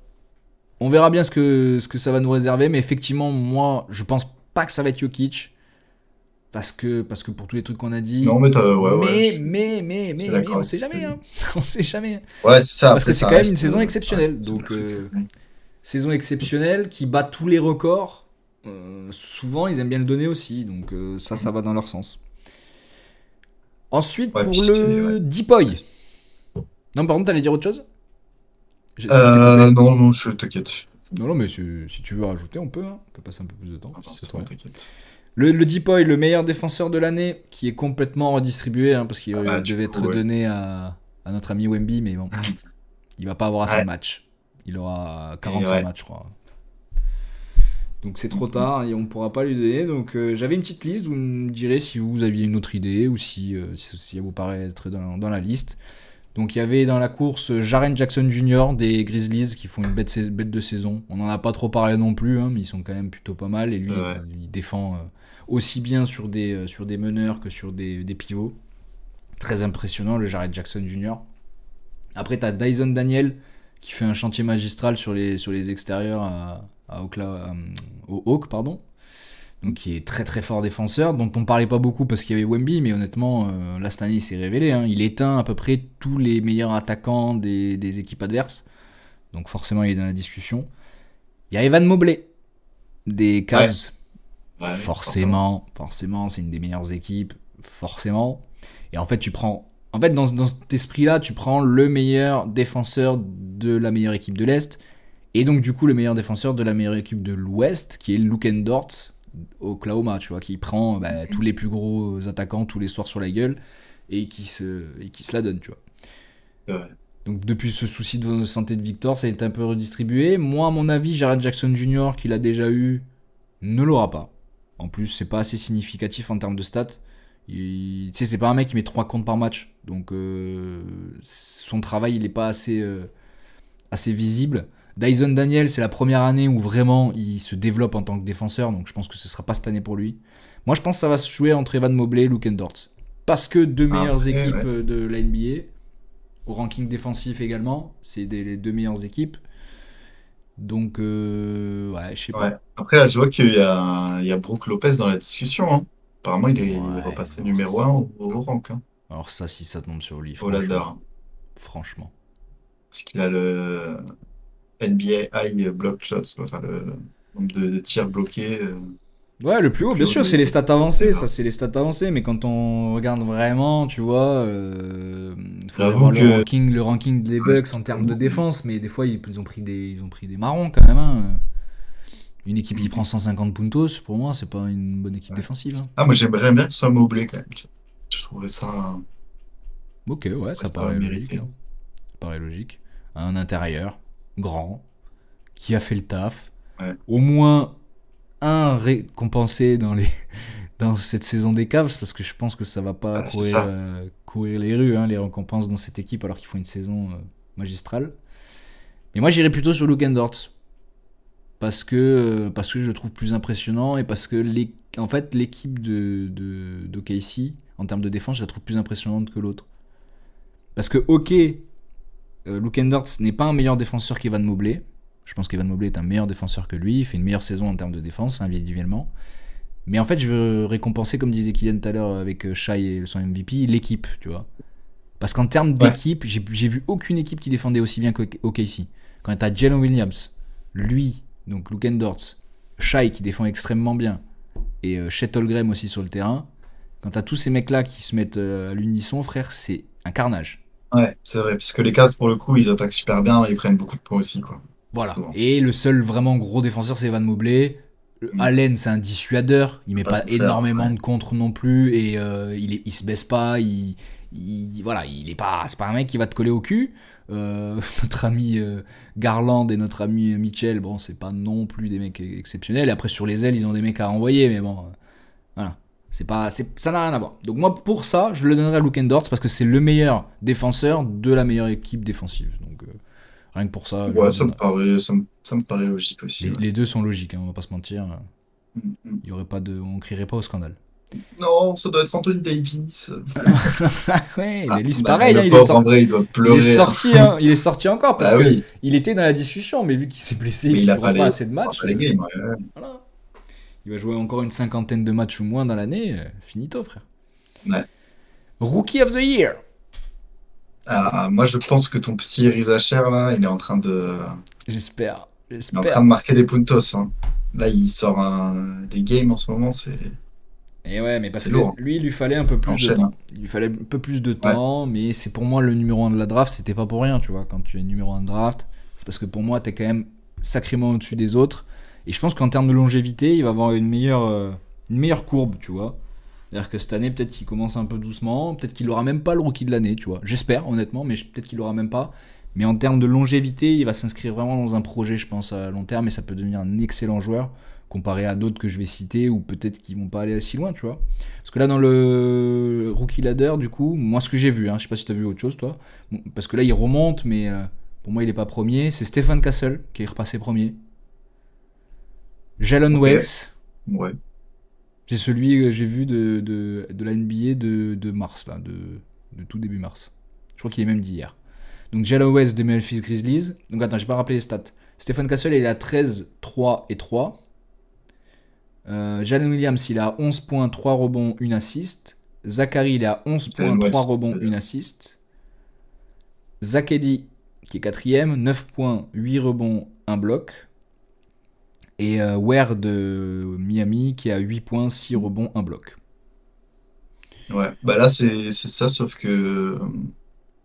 On verra bien ce que ça va nous réserver, mais effectivement, moi, je pense pas que ça va être Jokic. Parce que pour tous les trucs qu'on a dit. Non, mais mais on sait jamais, hein. On sait jamais. Ouais, c'est ça. Parce que c'est quand même une saison exceptionnelle. Donc, saison exceptionnelle qui bat tous les records. Souvent, ils aiment bien le donner aussi. Donc, ça va dans leur sens. Ensuite, pour le Deepoy. Non, par contre, t'allais dire autre chose? Non, je t'inquiète. Non, mais si tu veux rajouter, on peut. Hein. On peut passer un peu plus de temps. C'est bon, t'inquiète. Le Deepoy, le meilleur défenseur de l'année, qui est complètement redistribué, hein, parce qu'il devait être donné à notre ami Wemby, mais bon, il va pas avoir assez de matchs. Il aura 45 matchs, je crois. Donc c'est trop tard et on pourra pas lui donner. Donc j'avais une petite liste, vous me direz si vous aviez une autre idée ou si ça vous paraît être dans la liste. Donc il y avait dans la course Jaren Jackson Jr. des Grizzlies qui font une bête de saison. On n'en a pas trop parlé non plus, hein, mais ils sont quand même plutôt pas mal. Et lui, il défend aussi bien sur des meneurs que sur des pivots. Très impressionnant, le Jaren Jackson Jr. Après, tu as Dyson Daniel qui fait un chantier magistral sur les extérieurs au Hawk, pardon. Donc qui est très très fort défenseur, dont on parlait pas beaucoup parce qu'il y avait Wemby, mais honnêtement, là cette année il s'est révélé, hein. Il éteint à peu près tous les meilleurs attaquants des équipes adverses. Donc forcément, il est dans la discussion. Il y a Evan Mobley des Cavs. Ouais, forcément, c'est une des meilleures équipes. Forcément. Et en fait, dans cet esprit-là, tu prends le meilleur défenseur de la meilleure équipe de l'Est. Et donc, du coup, le meilleur défenseur de la meilleure équipe de l'Ouest, qui est Luke Dort, Oklahoma, tu vois, qui prend tous les plus gros attaquants tous les soirs sur la gueule et qui se la donne, tu vois. Ouais. Donc, depuis ce souci de santé de Victor, ça a été un peu redistribué. Moi, à mon avis, Jaren Jackson Jr., qu'il a déjà eu, ne l'aura pas. En plus, c'est pas assez significatif en termes de stats. Tu sais, c'est pas un mec qui met 3 comptes par match. Donc, son travail, il est pas assez visible. Dyson Daniel, c'est la première année où vraiment il se développe en tant que défenseur, donc je pense que ce sera pas cette année pour lui. Moi, je pense que ça va se jouer entre Evan Mobley et Luke Dort. Parce que deux meilleures équipes de la NBA, au ranking défensif également, c'est les deux meilleures équipes. Donc, je sais pas. Ouais. Après, là, je vois qu'il y a Brook Lopez dans la discussion. Hein. Apparemment, il est repassé numéro 1 au rank. Hein. Alors ça, si ça tombe sur lui, Au ladder. Franchement. Parce qu'il a le NBA High Block Shots, enfin le nombre de tirs bloqués. Ouais, le plus haut, bien sûr, c'est les stats avancées, ça c'est les stats avancées, mais quand on regarde vraiment, tu vois, il faut voir le ranking des Bucks en termes de défense, mais des fois ils ont pris des marrons quand même. Hein. Une équipe qui prend 150 puntos, pour moi, c'est pas une bonne équipe défensive. Hein. Ah, moi j'aimerais bien que ce soit Mobley quand même. Je trouverais ça. Ok, ouais, ça paraît logique. Hein. Ça paraît logique. Un intérieur, grand, qui a fait le taf. Ouais. Au moins un récompensé dans cette saison des Cavs, parce que je pense que ça va pas courir les rues, hein, les récompenses dans cette équipe, alors qu'ils font une saison magistrale. Mais moi, j'irais plutôt sur Luke Dort. Parce que je le trouve plus impressionnant et parce que l'équipe de KC, en termes de défense, je la trouve plus impressionnante que l'autre. Parce que, Luke Dort n'est pas un meilleur défenseur qu'Evan Mobley. Je pense qu'Evan Mobley est un meilleur défenseur que lui. Il fait une meilleure saison en termes de défense, individuellement. Mais en fait, je veux récompenser, comme disait Kylian tout à l'heure avec Shai et son MVP, l'équipe, tu vois. Parce qu'en termes d'équipe, j'ai vu aucune équipe qui défendait aussi bien qu'OKC. Quand tu as Jalen Williams, lui, donc Luke Dort, Shai qui défend extrêmement bien, et Chet Holmgren aussi sur le terrain, quand tu as tous ces mecs-là qui se mettent à l'unisson, frère, c'est un carnage. Ouais, c'est vrai, puisque les Cavs, pour le coup, ils attaquent super bien, ils prennent beaucoup de points aussi, quoi. Voilà. Et le seul vraiment gros défenseur, c'est Evan Mobley. Allen, c'est un dissuadeur. Il met pas énormément de contre non plus. Et il se baisse pas. Voilà, c'est pas un mec qui va te coller au cul. Notre ami Garland et notre ami Mitchell, bon, c'est pas non plus des mecs exceptionnels. Et après, sur les ailes, ils ont des mecs à envoyer. Mais bon, voilà. Ça n'a rien à voir. Donc moi, pour ça, je le donnerais à Luke Dort parce que c'est le meilleur défenseur de la meilleure équipe défensive. Donc rien que pour ça. Ouais, ça me paraît logique aussi. Les deux sont logiques, hein, on va pas se mentir. Il y aurait pas on crierait pas au scandale. Non, ça doit être Anthony Davis. Ouais, mais lui c'est pareil. Le pauvre André, il doit pleurer. Il est sorti encore parce que il était dans la discussion, mais vu qu'il s'est blessé, qu'il ne jouera pas assez de matchs. Voilà. Il va jouer encore une 50aine de matchs ou moins dans l'année. Finito, frère. Ouais. Rookie of the Year. Moi, je pense que ton petit Rizacher, là, il est en train de... J'espère. Il est en train de marquer des puntos. Hein. Là, il sort des games en ce moment, c'est... Et ouais, mais parce que lourd. lui, il lui fallait un peu plus de temps. Il lui fallait un peu plus de temps, mais c'est pour moi le numéro 1 de la draft, c'était pas pour rien, tu vois. Quand tu es numéro 1 de draft, c'est parce que pour moi, t'es quand même sacrément au-dessus des autres. Et je pense qu'en termes de longévité, il va avoir une meilleure courbe, tu vois. C'est-à-dire que cette année, peut-être qu'il commence un peu doucement, peut-être qu'il n'aura même pas le rookie de l'année, tu vois. J'espère, honnêtement, mais peut-être qu'il l'aura même pas. Mais en termes de longévité, il va s'inscrire vraiment dans un projet, je pense, à long terme, et ça peut devenir un excellent joueur, comparé à d'autres que je vais citer, ou peut-être qu'ils vont pas aller si loin, tu vois. Parce que là, dans le rookie ladder, du coup, moi, ce que j'ai vu, je sais pas si tu as vu autre chose, toi, parce que là, il remonte, mais pour moi, il est pas premier, c'est Stephen Castle, qui est repassé premier. Jalen Wells. Ouais. C'est celui que j'ai vu de la NBA de mars, là, de tout début mars. Je crois qu'il est même d'hier. Donc Jalen Wells de Memphis Grizzlies. Donc attends, j'ai pas rappelé les stats. Stephen Castle, il est à 13, 3 et 3. Jalen Williams, il est à 11 points, 3 rebonds, 1 assist. Zachary, il est à 11 points, 3 rebonds, 1 assist. Zach Edey, qui est 4ème, 9 points, 8 rebonds, 1 bloc. Et Ware de Miami qui a 8 points, 6 rebonds, 1 bloc. Ouais, bah là c'est ça, sauf que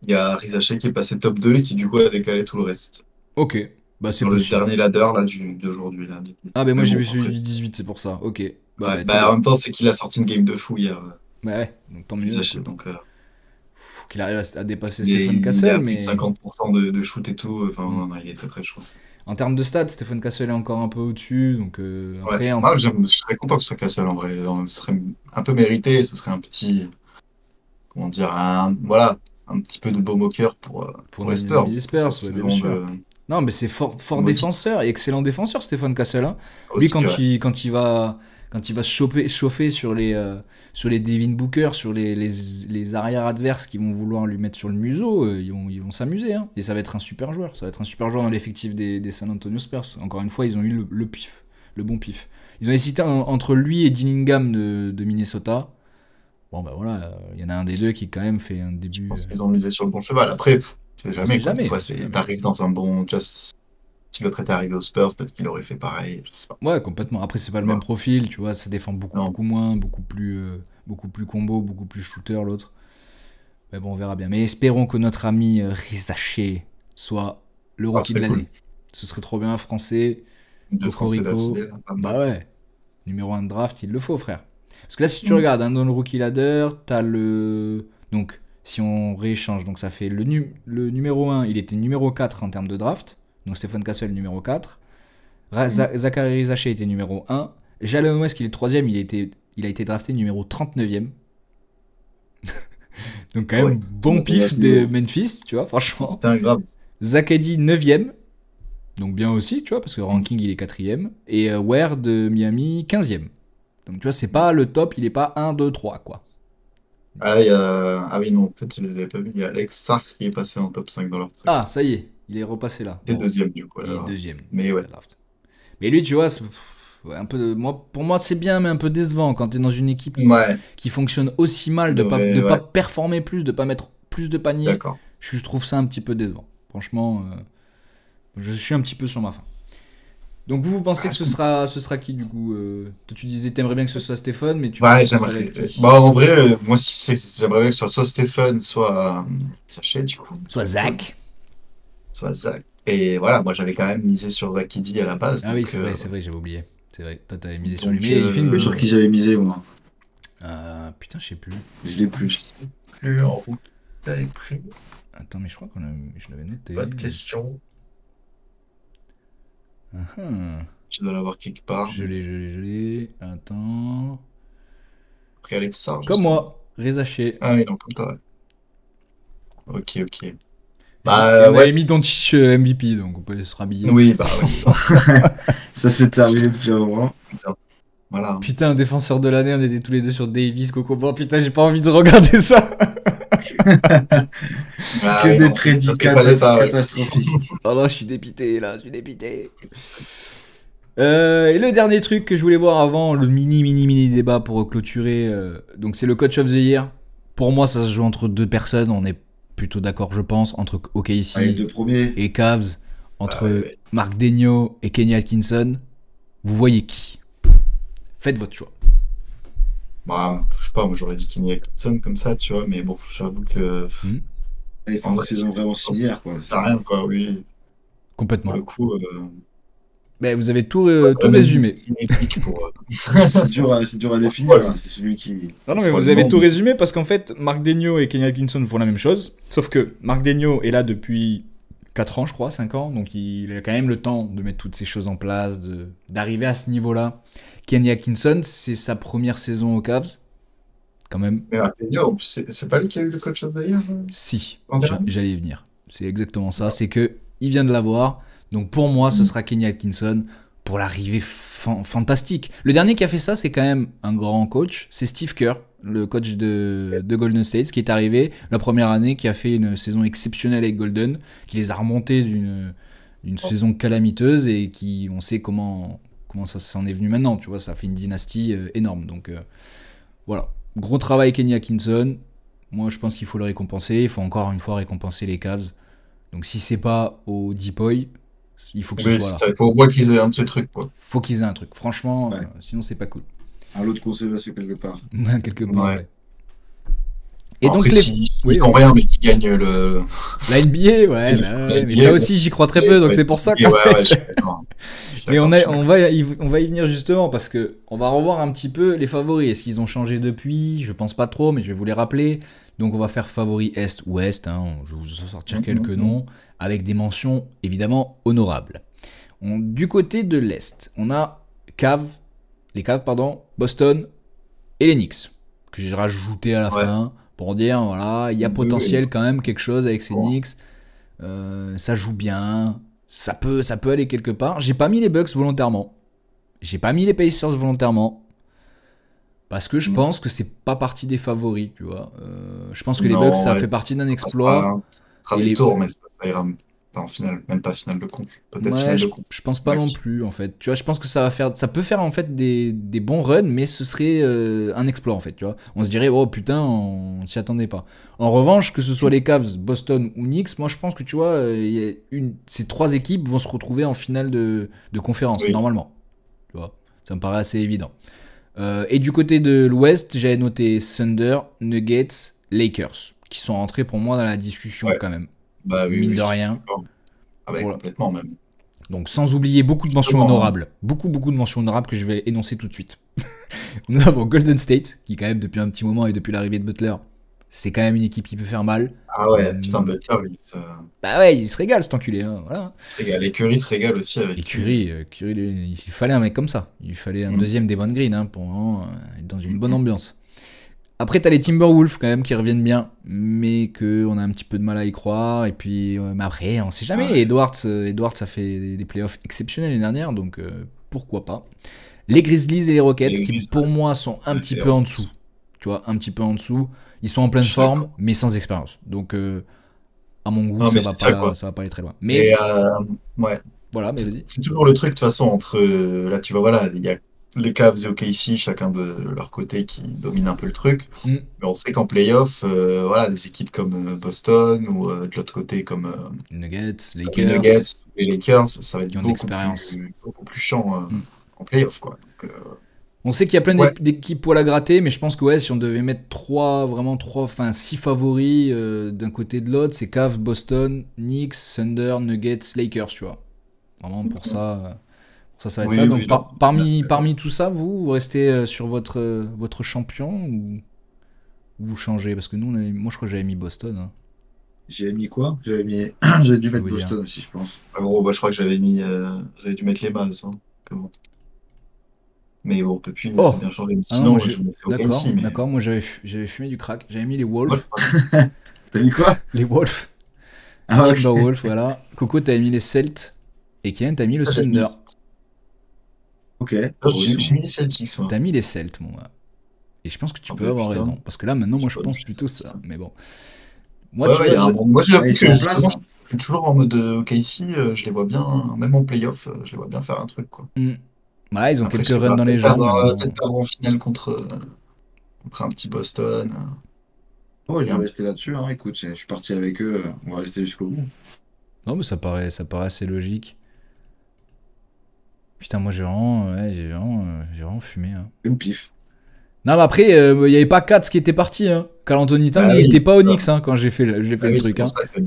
il y a Rizaché qui est passé top 2 et qui du coup a décalé tout le reste. Ok, bah c'est Sur le possible. dernier ladder là d'aujourd'hui. Là. Ah bah moi Mais j'ai bon, vu celui après, du 18, c'est pour ça. Ok. Bah, ouais, tout va. en même temps c'est qu'il a sorti une game de fou hier, Bah ouais, donc tant mieux. Rizaché, Écoute. donc Faut qu'il arrive à dépasser il Stephen a Castle, plus de mais 50% de shoot et tout. Enfin, non, il est très très chaud. en termes de stats, Stephen Castle est encore un peu au-dessus. Donc Ouais, après, moi je serais content que ce soit Castle en vrai. Ce serait un peu mérité, ce serait un petit, comment dire, voilà, un petit peu de baume au cœur pour les Spurs. les Pour Spurs, cette ouais, bien saison sûr. Non, mais c'est fort maudite. défenseur et excellent défenseur, Stephen Castle. Hein. Lui, Aussi, ouais. quand il va se chauffer sur les Devin Booker, sur les arrières adverses qui vont vouloir lui mettre sur le museau, ils vont s'amuser. Hein. Et ça va être un super joueur. Ça va être un super joueur dans l'effectif des San Antonio Spurs. Encore une fois, ils ont eu le pif, le bon pif. Ils ont hésité entre lui et Dillingham de Minnesota. Bon, bah voilà, il y en a un des deux qui, quand même, fait un Je début. pense qu'ils ont misé sur le bon cheval. Après, c'est On jamais, sait quoi. jamais. Des fois, Jamais. t'arrives dans un bon. Si l'autre était arrivé aux Spurs, peut-être qu'il aurait fait pareil. Je sais pas. Ouais, complètement. Après, c'est pas le Ouais. même profil, tu vois, ça défend Non. beaucoup moins, beaucoup plus combo, beaucoup plus shooter l'autre. Mais bon, on verra bien. Mais espérons que notre ami Rizaché soit le rookie de serait l'année. cool. Ce serait trop bien, français, Deux Français Cocorico. d'affilée, là, pas mal. Bah ouais, numéro 1 de draft, il le faut, frère. Parce que là, si tu Mm. regardes hein, dans le rookie ladder, t'as le. Donc, si on rééchange, donc ça fait le numéro 1, il était numéro 4 en termes de draft. Donc, Stephen Castle, numéro 4. Zachary Rizaché était numéro 1. Jalen West, il est 3ème, il a été drafté numéro 39ème. Donc, quand même, Ouais. bon pif de Memphis, tu vois, franchement. Putain, grave. Zach Edey, 9ème. Donc, bien aussi, tu vois, parce que ranking, il est 4ème. Et Ware de Miami, 15ème. Donc, tu vois, c'est pas le top, il est pas 1, 2, 3, quoi. Ah, il y a... ah oui, non, en fait, je ne l'avais pas vu. Il y a Alex Sark qui est passé en top 5 dans leur truc. Ah, ça y est, il est repassé là. Et Bon, deuxième, du coup. il alors. est deuxième. Mais ouais. la draft. Mais lui, tu vois, ouais, un peu pour moi, c'est bien, mais un peu décevant quand tu es dans une équipe Ouais, qui fonctionne aussi mal, de devrait- pas ouais. performer plus, de pas mettre plus de paniers. D'accord. Je trouve ça un petit peu décevant. Franchement, je suis un petit peu sur ma faim. Donc vous pensez que ce sera qui du coup toi, tu disais t'aimerais bien que ce soit Stéphane, mais tu penses Ouais, que ça va j'aimerais. être qui? Bah, en vrai, moi, j'aimerais bien que ce soit Stephen, soit Saché, du coup. Soit Zach. Soit Zach. Et voilà, moi, j'avais quand même misé sur Zach Edey à la base. Ah oui, donc, c'est vrai, j'avais oublié. C'est vrai, toi t'avais misé sur donc, lui. Mais il fait une... Sur qui j'avais misé, moi. Putain, je sais plus. Je l'ai plus. Je sais plus en route. T'avais pris. Attends, mais je crois je l'avais noté. Bonne question. Ah, Je dois l'avoir quelque part. je l'ai. Attends. Après Alex Sarr, Comme justement. moi, Rézaché. Ah oui, non, comme toi. Ouais. Ok. Et Bah, on ouais. avait mis Doncic MVP, donc on peut se rhabiller. Oui, bah oui. Ça s'est terminé depuis un moment. Voilà. Putain, défenseur de l'année, on était tous les deux sur Davis, Coco. Bon, putain, j'ai pas envie de regarder ça. Ah, Que oui, des non, prédits ça fait pas l'État, ouais. catastrophiques. Oh là, je suis dépité, là, je suis dépité. Et le dernier truc que je voulais voir avant, le mini débat pour clôturer, donc c'est le Coach of the Year. Pour moi, ça se joue entre deux personnes, on est plutôt d'accord, je pense, entre OKC Les deux premiers. et Cavs, entre Ouais. Mark Daigneault et Kenny Atkinson. Vous voyez qui? Faites votre choix. Bah, je sais pas, moi j'aurais dit Kenny Atkinson comme ça, tu vois, mais bon, j'avoue que. Ils font En une vrai, saison vraiment similaire, quoi. Ça sert à rien, quoi, oui. Pour Complètement. le coup. Mais vous avez tout résumé. C'est dur à définir, là. C'est celui qui. Non, mais Pour vous le avez monde. tout résumé parce qu'en fait, Mark Daigneault et Kenny Atkinson font la même chose. Sauf que Mark Daigneault est là depuis 4 ans, je crois, 5 ans. Donc il a quand même le temps de mettre toutes ces choses en place, d'arriver à ce niveau-là. Kenny Atkinson, c'est sa première saison aux Cavs. Quand même. Mais Marquinhos, c'est pas lui qui a eu le coach of the year Si, En dernier j'allais y venir. C'est exactement ça. C'est que il vient de l'avoir. Donc pour moi, ce sera Kenny Atkinson pour l'arrivée fantastique. Le dernier qui a fait ça, c'est quand même un grand coach. C'est Steve Kerr, le coach de Golden State, qui est arrivé la première année, qui a fait une saison exceptionnelle avec Golden, qui les a remontés d'une saison calamiteuse et qui, on sait comment ça s'en est venu maintenant. Tu vois, ça a fait une dynastie énorme. Donc voilà. Gros travail Kenny Atkinson. Moi, je pense qu'il faut le récompenser. Il faut encore une fois récompenser les Cavs Donc si c'est pas au Deepoy, il faut que ce Oui, soit c'est là. ça. Il faut au moins qu'ils aient un de ces trucs, quoi. Faut qu'ils aient un truc. Franchement, Ouais. sinon c'est pas cool. Un lot de conservation quelque part. Quelque part, Ouais. ouais. Et donc Après, les... s'ils Oui, font rien, mais qu'ils gagnent le. la NBA, ouais, La mais NBA, ça bon. aussi j'y crois très Mais peu, ça donc va c'est être pour ça compliqué. qu'en Ouais, fait... ouais, je suis d'accord. Je suis Mais d'accord, je suis on va y venir justement parce que on va revoir un petit peu les favoris. Est-ce qu'ils ont changé depuis? Je pense pas trop, mais je vais vous les rappeler. Donc on va faire favoris Est-Ouest. Hein. Je vais vous sortir quelques noms avec des mentions évidemment honorables. Du côté de l'Est, on a les Cavs, Boston et les Knicks que j'ai rajouté à la Ouais. fin pour dire voilà, il y a Oui, potentiel oui. quand même quelque chose avec ces Bon. Knicks. Ça joue bien. Ça peut aller quelque part. J'ai pas mis les Bucks volontairement. J'ai pas mis les Pacers volontairement. Parce que je Non. pense que c'est pas partie des favoris, tu vois. Je pense que les Non, Bucks, ça ouais, fait partie d'un ça exploit. fera Et des les... tours, mais ça ira pas en finale. Même pas finale de conf. Peut-être Ouais, finale de conf. je pense pas non Maxi. plus, en fait. Tu vois, je pense que ça peut faire en fait des bons runs, mais ce serait un exploit, en fait, tu vois. On se dirait, oh putain, on s'y attendait pas. En revanche, que ce soit les Cavs, Boston ou Knicks, moi je pense que tu vois, ces trois équipes vont se retrouver en finale de conférence, Oui. normalement. Tu vois, ça me paraît assez évident. Et du côté de l'Ouest, j'avais noté Thunder, Nuggets, Lakers, qui sont rentrés pour moi dans la discussion Ouais. quand même. Bah oui, Mine oui. de rien. Ah ouais, Pour- complètement même. Donc sans oublier beaucoup de mentions Justement, honorables. Beaucoup de mentions honorables que je vais énoncer tout de suite. Nous avons Golden State, qui quand même depuis un petit moment et depuis l'arrivée de Butler, c'est quand même une équipe qui peut faire mal. Ah ouais, putain, Butler, Bah ouais, il se régale cet enculé. Hein, voilà. se régale. Et Curry se régale aussi avec. Et Curry, il fallait un mec comme ça. Il fallait un deuxième Devon Green hein, pour vraiment être dans une bonne ambiance. Après, t'as les Timberwolves quand même qui reviennent bien, mais qu'on a un petit peu de mal à y croire. Et puis, mais après, on sait jamais. Ouais. Edwards a fait des playoffs exceptionnels l'année dernière, donc pourquoi pas. Les Grizzlies et les Rockets, Les qui Grizzlies, pour moi sont un petit peu en dessous. Tu vois, un petit peu en dessous. Ils sont en pleine Je suis forme, d'accord. mais sans expérience. Donc, à mon goût, Non, mais ça c'est ça, quoi. va pas aller très loin. Mais Et ouais. voilà, mais vas-y. C'est toujours le truc, de toute façon, entre. Là, tu vois, voilà, il y a les Cavs et OKC, chacun de leur côté, qui domine un peu le truc. Mm. Mais on sait qu'en playoff, voilà, des équipes comme Boston ou de l'autre côté comme Nuggets, les Lakers. Nuggets ou les Lakers, ça va être Qui ont de l'expérience. beaucoup plus chiant en playoff, quoi. Donc, On sait qu'il y a plein Ouais. d'équipes poil à gratter, mais je pense que ouais, si on devait mettre six favoris d'un côté et de l'autre, c'est Cavs, Boston, Knicks, Thunder, Nuggets, Lakers, tu vois. Vraiment pour ça ça va être Oui, ça. Donc oui, non, parmi tout ça, vous restez sur votre champion ou vous changez? Parce que nous, moi je crois que j'avais mis Boston. Hein. J'avais mis quoi? J'avais dû Je vais mettre vous dire. Boston aussi, je pense. en gros, bah, je crois que j'avais dû mettre les Mavs. Hein, que bon. Mais bon, depuis, Oh c'est bien changé. Mais Ah non, sinon, moi, je me fais d'accord, OKC, mais. d'accord. Moi j'avais fumé du crack. J'avais mis les Moi, Wolves. T'as mis quoi? Les Wolves. Ah, ok. Timberwolves, voilà. Coco, t'avais mis les Celts. Et Kian, t'as mis le Thunder. Ok. J'ai mis les Celtics, moi. T'as mis les Celts, mon gars. Et je pense que tu Oh, peux bah, avoir putain. raison. Parce que là, maintenant, moi, je Ouais, pense je plutôt sais, ça. ça. Mais bon. Moi, Ouais, tu ouais, il y a vois, un bon. Moi, j'ai Ah, ils que sont en justement, place. je suis toujours en mode OKC, je les vois bien, même en playoff, je les vois bien faire un truc, quoi. Bah, ils ont Après, je quelques sais runs pas, dans les jambes, mais maintenant. peut-être perdre en finale contre un petit Boston. Ouais, je vais rester là-dessus. Hein. Écoute, je suis parti avec eux. On va rester jusqu'au bout. Non, mais ça paraît assez logique. Putain, moi, j'ai vraiment fumé. Hein. Une pif. Non, mais après, il n'y avait pas Katz qui était parti. Hein. Carl Anthony Towns, Ah il oui, n'était pas au c'est ça. Knicks hein, quand j'ai fait le Ah oui, c'est truc. pour Hein. ça que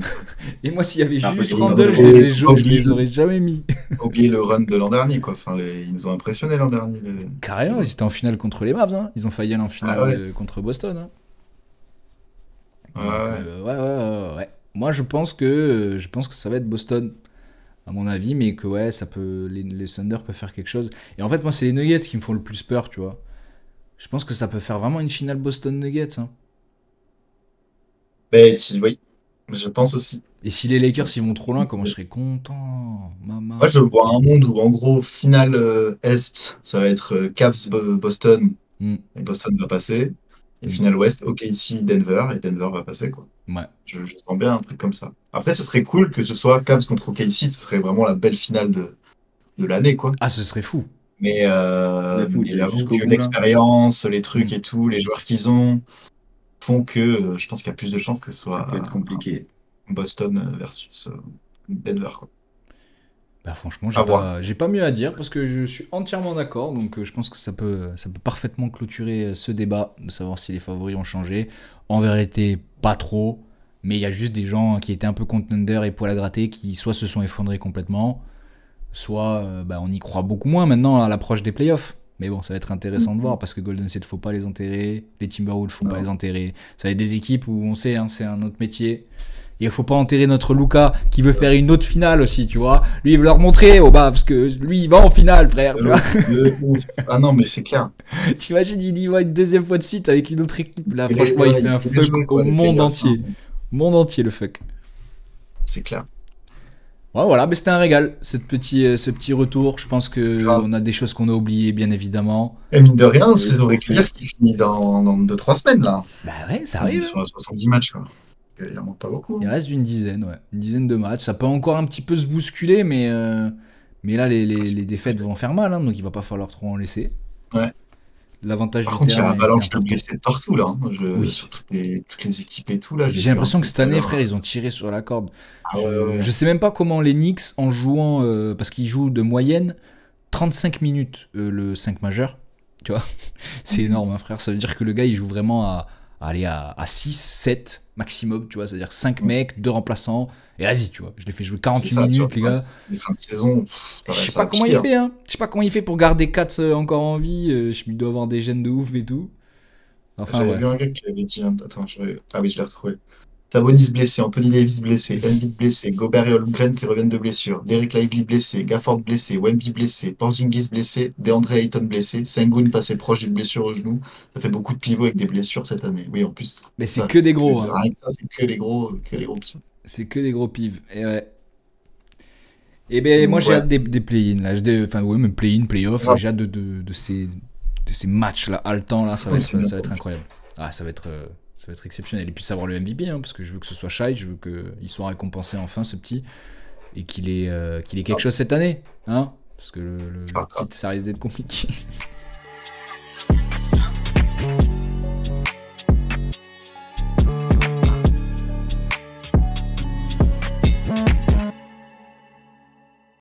Et moi, s'il y avait Ah, juste parce qu'ils Randle, ont je oublié. les aurais jamais mis. faut oublier le run de l'an dernier, quoi. Enfin, ils nous ont impressionné l'an dernier. Carrément, ils étaient en finale contre les Mavs. Hein. Ils ont failli aller en finale Ah ouais. contre Boston. Hein. Ouais, Donc, ouais. Moi, je pense que ça va être Boston, à mon avis, mais que ouais, les Thunder peuvent faire quelque chose. Et en fait, moi, c'est les Nuggets qui me font le plus peur, tu vois. Je pense que ça peut faire vraiment une finale Boston-Nuggets. Hein. Mais oui, je pense aussi. Et si les Lakers ils vont trop loin, comment je serais content, maman. Moi, je vois un monde où, en gros, finale Est, ça va être Cavs Boston, et Boston va passer. Et finale Ouest, OKC Denver, et Denver va passer, quoi. Ouais. Je sens bien un truc comme ça. Après, ce serait cool que ce soit Cavs contre OKC, ce serait vraiment la belle finale de l'année, quoi. Ah, ce serait fou. Mais fou, j'avoue jusqu'au que bout, là. l'expérience, les trucs et tout, les joueurs qu'ils ont, font que je pense qu'il y a plus de chances que ce Ça soit. peut être compliqué. Boston versus Denver, quoi. Bah franchement, À voir. j'ai pas mieux à dire parce que je suis entièrement d'accord. Donc je pense que ça peut parfaitement clôturer ce débat de savoir si les favoris ont changé. En vérité, pas trop. Mais il y a juste des gens qui étaient un peu contenders et poil à gratter qui soit se sont effondrés complètement, soit bah, on y croit beaucoup moins maintenant à l'approche des playoffs. Mais bon, ça va être intéressant de voir parce que Golden State, faut pas les enterrer. Les Timberwolves, faut pas Non. les enterrer. Ça va être des équipes où on sait, hein, c'est un autre métier. Et il faut pas enterrer notre Luka qui veut faire une autre finale aussi, tu vois. Lui, il veut leur montrer au bas parce que lui, il va en finale, frère. Tu vois. Ah non, mais c'est clair. T'imagines, il y va une deuxième fois de suite avec une autre équipe. Là, Et franchement, il fait un se les jouer, fuck quoi, au les monde playoffs, entier. hein. Monde entier, le fuck. C'est clair. Ouais, voilà, mais c'était un régal, ce petit retour. Je pense qu'on a des choses qu'on a oubliées, bien évidemment. Et mine de rien, saison régulière qui finit dans 2-3 semaines, là. Bah ouais, ça On est arrive. sur 70 matchs, quoi. Il en manque pas beaucoup. Il reste une dizaine, ouais. Une dizaine de matchs. Ça peut encore un petit peu se bousculer, mais là, les défaites vont faire mal, hein, donc il va pas falloir trop en laisser. Ouais. L'avantage Par du contre, il y a terrain une est avalanche de important. blessés de partout, là. Hein. Oui. Sur toutes les équipes et tout, là. J'ai l'impression que cette année, frère, ils ils ont tiré sur la corde. Ah ouais. Je sais même pas comment les Knicks, en jouant, parce qu'ils jouent de moyenne 35 minutes le 5 majeur, tu vois, c'est énorme, hein, frère. Ça veut dire que le gars, il joue vraiment à 6, 7 maximum, tu vois, c'est-à-dire 5 mecs, 2 remplaçants, et vas-y, tu vois, je les fais jouer 48 ça, minutes, les gars. Les fins de saison, Je sais pas comment il fait, hein. Je sais pas comment il fait pour garder Katz encore en vie. Il doit avoir des gènes de ouf et tout. Enfin, J'avais bref. vu un gars qui avait dit. Attends, ah oui, je l'ai retrouvé. Sabonis blessé, Anthony Davis blessé, Embiid blessé, Gobert et Holmgren qui reviennent de blessure, Derek Lively blessé, Gafford blessé, Wemby blessé, Porzingis blessé, DeAndre Ayton blessé, Sengun passé proche d'une blessure au genou. Ça fait beaucoup de pivots avec des blessures cette année. Oui, en plus. Mais c'est ça, que des gros, hein. Rien que ça, c'est que les gros pivots. C'est que des gros pives. Et ouais. Et ben moi j'ai hâte des play-in là. Enfin ouais, même play-in, play-off. Ouais. J'ai hâte de ces matchs là haletants là. Ça va être incroyable. Ah, ça va être exceptionnel. Et puis savoir le MVP, hein, parce que je veux que ce soit Shai, je veux qu'il soit récompensé enfin ce petit et qu'il ait quelque chose cette année, hein, parce que le titre ça risque d'être compliqué.